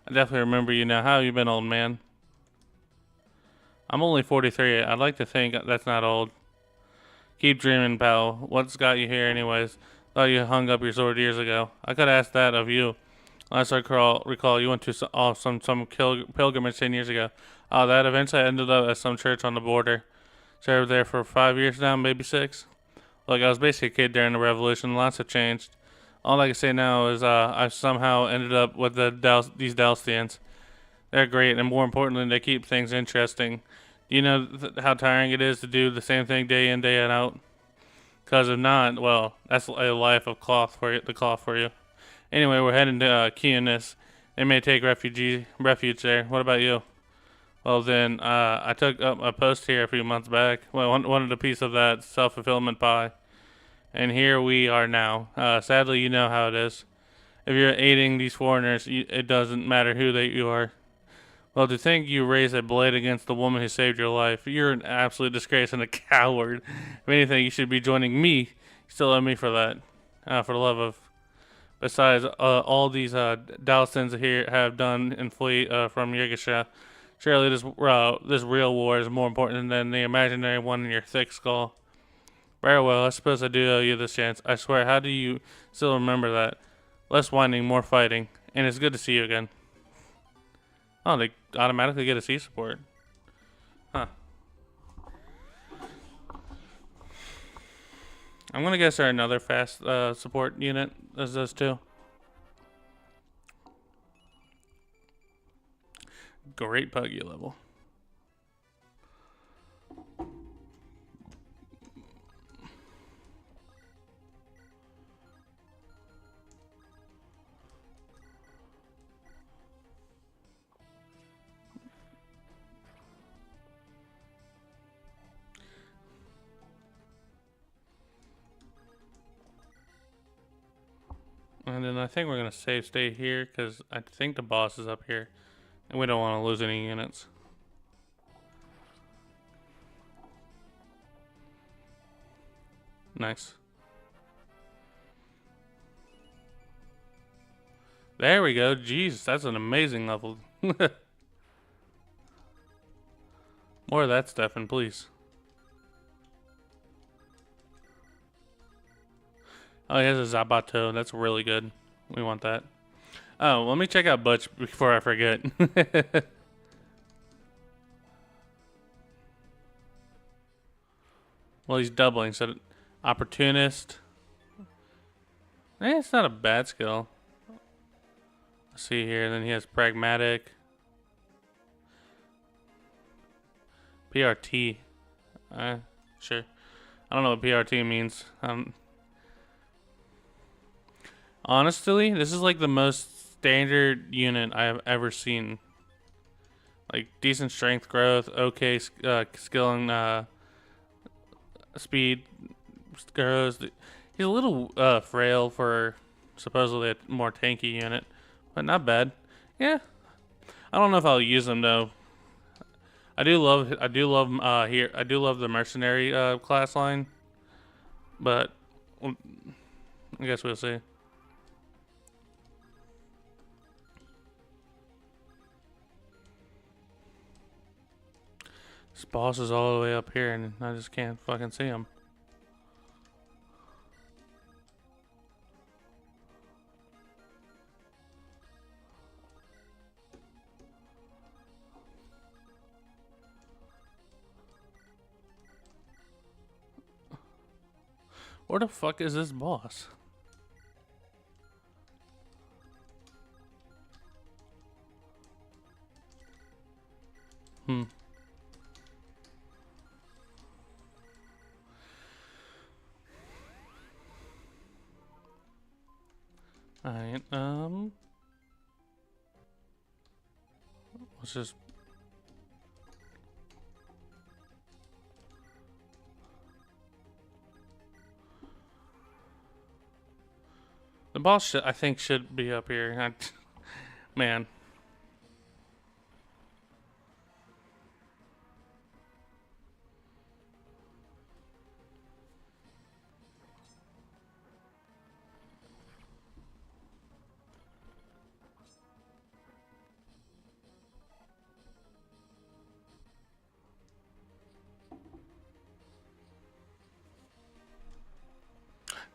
I definitely remember you now. How you been, old man? I'm only 43. I'd like to think that's not old. Keep dreaming, pal. What's got you here anyways? Thought you hung up your sword years ago. I could ask that of you. Last I recall, you went to some pilgrimage 10 years ago. That eventually ended up at some church on the border. Served there for 5 years now, maybe 6. Look, I was basically a kid during the revolution. Lots have changed. All I can say now is I've somehow ended up with these Dalstians. They're great, and more importantly, they keep things interesting. Do you know how tiring it is to do the same thing day in, day out? Because if not, well, that's a life of cloth for you. Anyway, we're heading to Keonis. They may take refuge there. What about you? Well then, I took up a post here a few months back. Well, wanted a piece of that self-fulfillment pie. And here we are now. Sadly, you know how it is. If you're aiding these foreigners, it doesn't matter who you are. Well, to think you raised a blade against the woman who saved your life, you're an absolute disgrace and a coward. If anything, you should be joining me. You still owe me for that. For the love of... Besides, all these Dalstons here have done and flee from Yirgashia. Surely this real war is more important than the imaginary one in your thick skull. Very well, I suppose I do owe you this chance. I swear, how do you still remember that? Less whining, more fighting. And it's good to see you again. Oh, they automatically get a C support. Huh. I'm gonna guess they're another fast support unit as those two. Great Puggy level. And then I think we're going to stay here because I think the boss is up here. And we don't want to lose any units. Nice. There we go. Jeez, that's an amazing level. More of that stuff, and please. Oh, he has a Zabato. That's really good. We want that. Oh, let me check out Butch before I forget. Well, he's doubling, so opportunist. It's not a bad skill. Let's see here. Then he has pragmatic. PRT. Sure. I don't know what PRT means. Honestly, this is like the most standard unit I have ever seen. Like decent strength growth, okay skill and speed grows. He's a little frail for supposedly a more tanky unit, but not bad. Yeah, I don't know if I'll use him though. I do love the mercenary class line, but I guess we'll see. This boss is all the way up here, and I just can't fucking see him. Where the fuck is this boss? Alright, let's just... The boss, I think, should be up here. Man.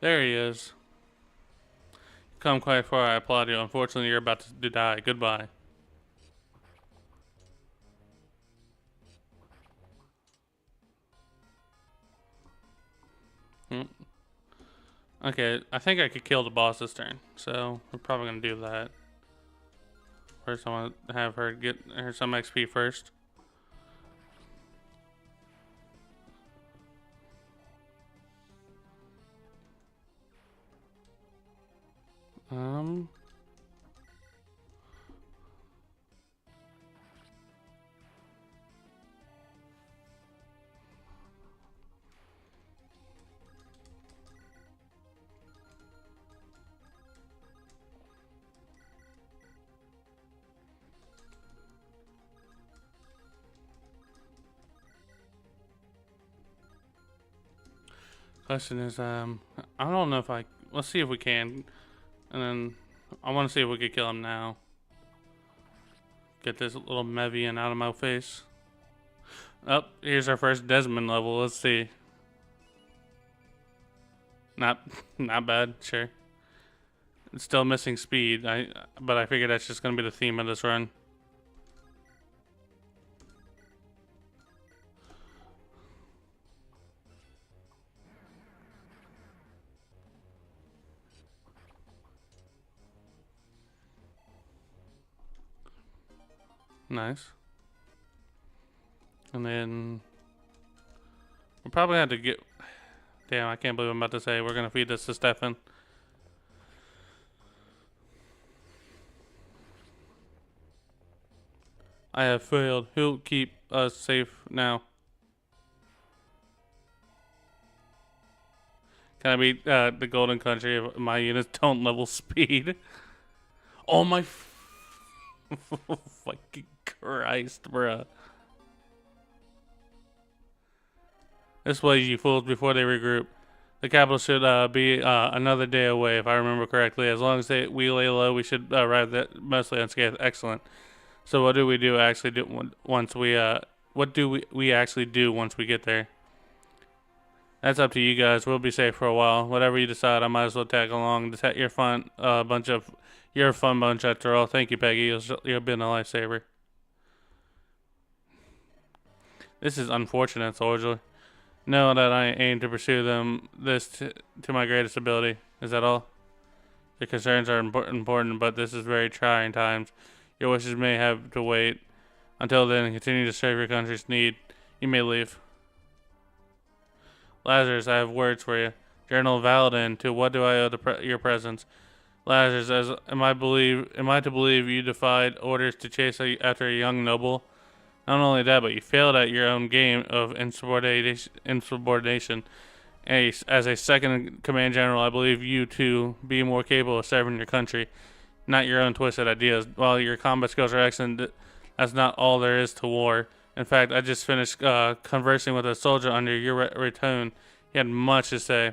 There he is. Come quite far, I applaud you. Unfortunately, you're about to die. Goodbye. Hmm. Okay, I think I could kill the boss this turn, so we're probably gonna do that. First, I want to have her get her some XP first. Um. Question is, I don't know if let's see if we can, and then I want to see if we could kill him now. Get this little Mevian out of my face. Oh, here's our first Desmond level. Let's see. Not bad. Sure. It's still missing speed. But I figured that's just gonna be the theme of this run. Nice. And then we'll probably have to get. Damn, I can't believe I'm about to say we're gonna feed this to Stefan. I have failed. Who'll keep us safe now? Can I beat the golden country if my units don't level speed? Oh my fucking Christ, bruh. This way, you fools, before they regroup. The capital should be another day away, if I remember correctly. As long as we lay low, we should arrive that mostly unscathed. Excellent. So what do we do actually do once we what do we actually do once we get there? That's up to you guys. We'll be safe for a while. Whatever you decide, I might as well tag along. You're a fun bunch after all. Thank you, Peggy. You've been a lifesaver. This is unfortunate, soldier. Know that I aim to pursue this to my greatest ability. Is that all? The concerns are important, but this is very trying times. Your wishes may have to wait. Until then, continue to serve your country's need. You may leave. Lazarus, I have words for you. Journal Valadin, to what do I owe your presence? Lazarus, am I to believe you defied orders to chase after a young noble? Not only that, but you failed at your own game of insubordination. As a second command general, I believe you to be more capable of serving your country, not your own twisted ideas. While your combat skills are excellent, that's not all there is to war. In fact, I just finished conversing with a soldier under your retone. He had much to say.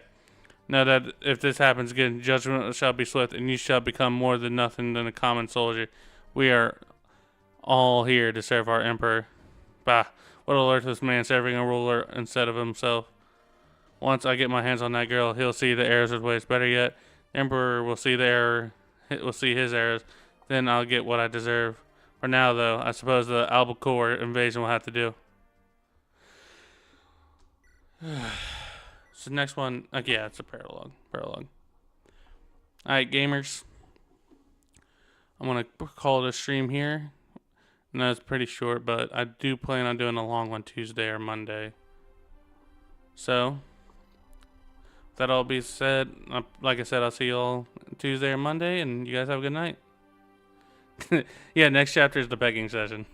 Know that if this happens again, judgment shall be swift, and you shall become more than nothing than a common soldier. We are all here to serve our emperor. Bah, what a worthless man serving a ruler instead of himself. Once I get my hands on that girl, he'll see the errors of ways. Better yet, the emperor will see his errors. Then I'll get what I deserve. For now, though, I suppose the Albacore invasion will have to do. So next one, yeah, it's a paralogue. Alright, gamers. I'm going to call it a stream here. No, it's pretty short, but I do plan on doing a long one Tuesday or Monday. So, that all being said, like I said, I'll see you all Tuesday or Monday, and you guys have a good night. Yeah, next chapter is the begging session.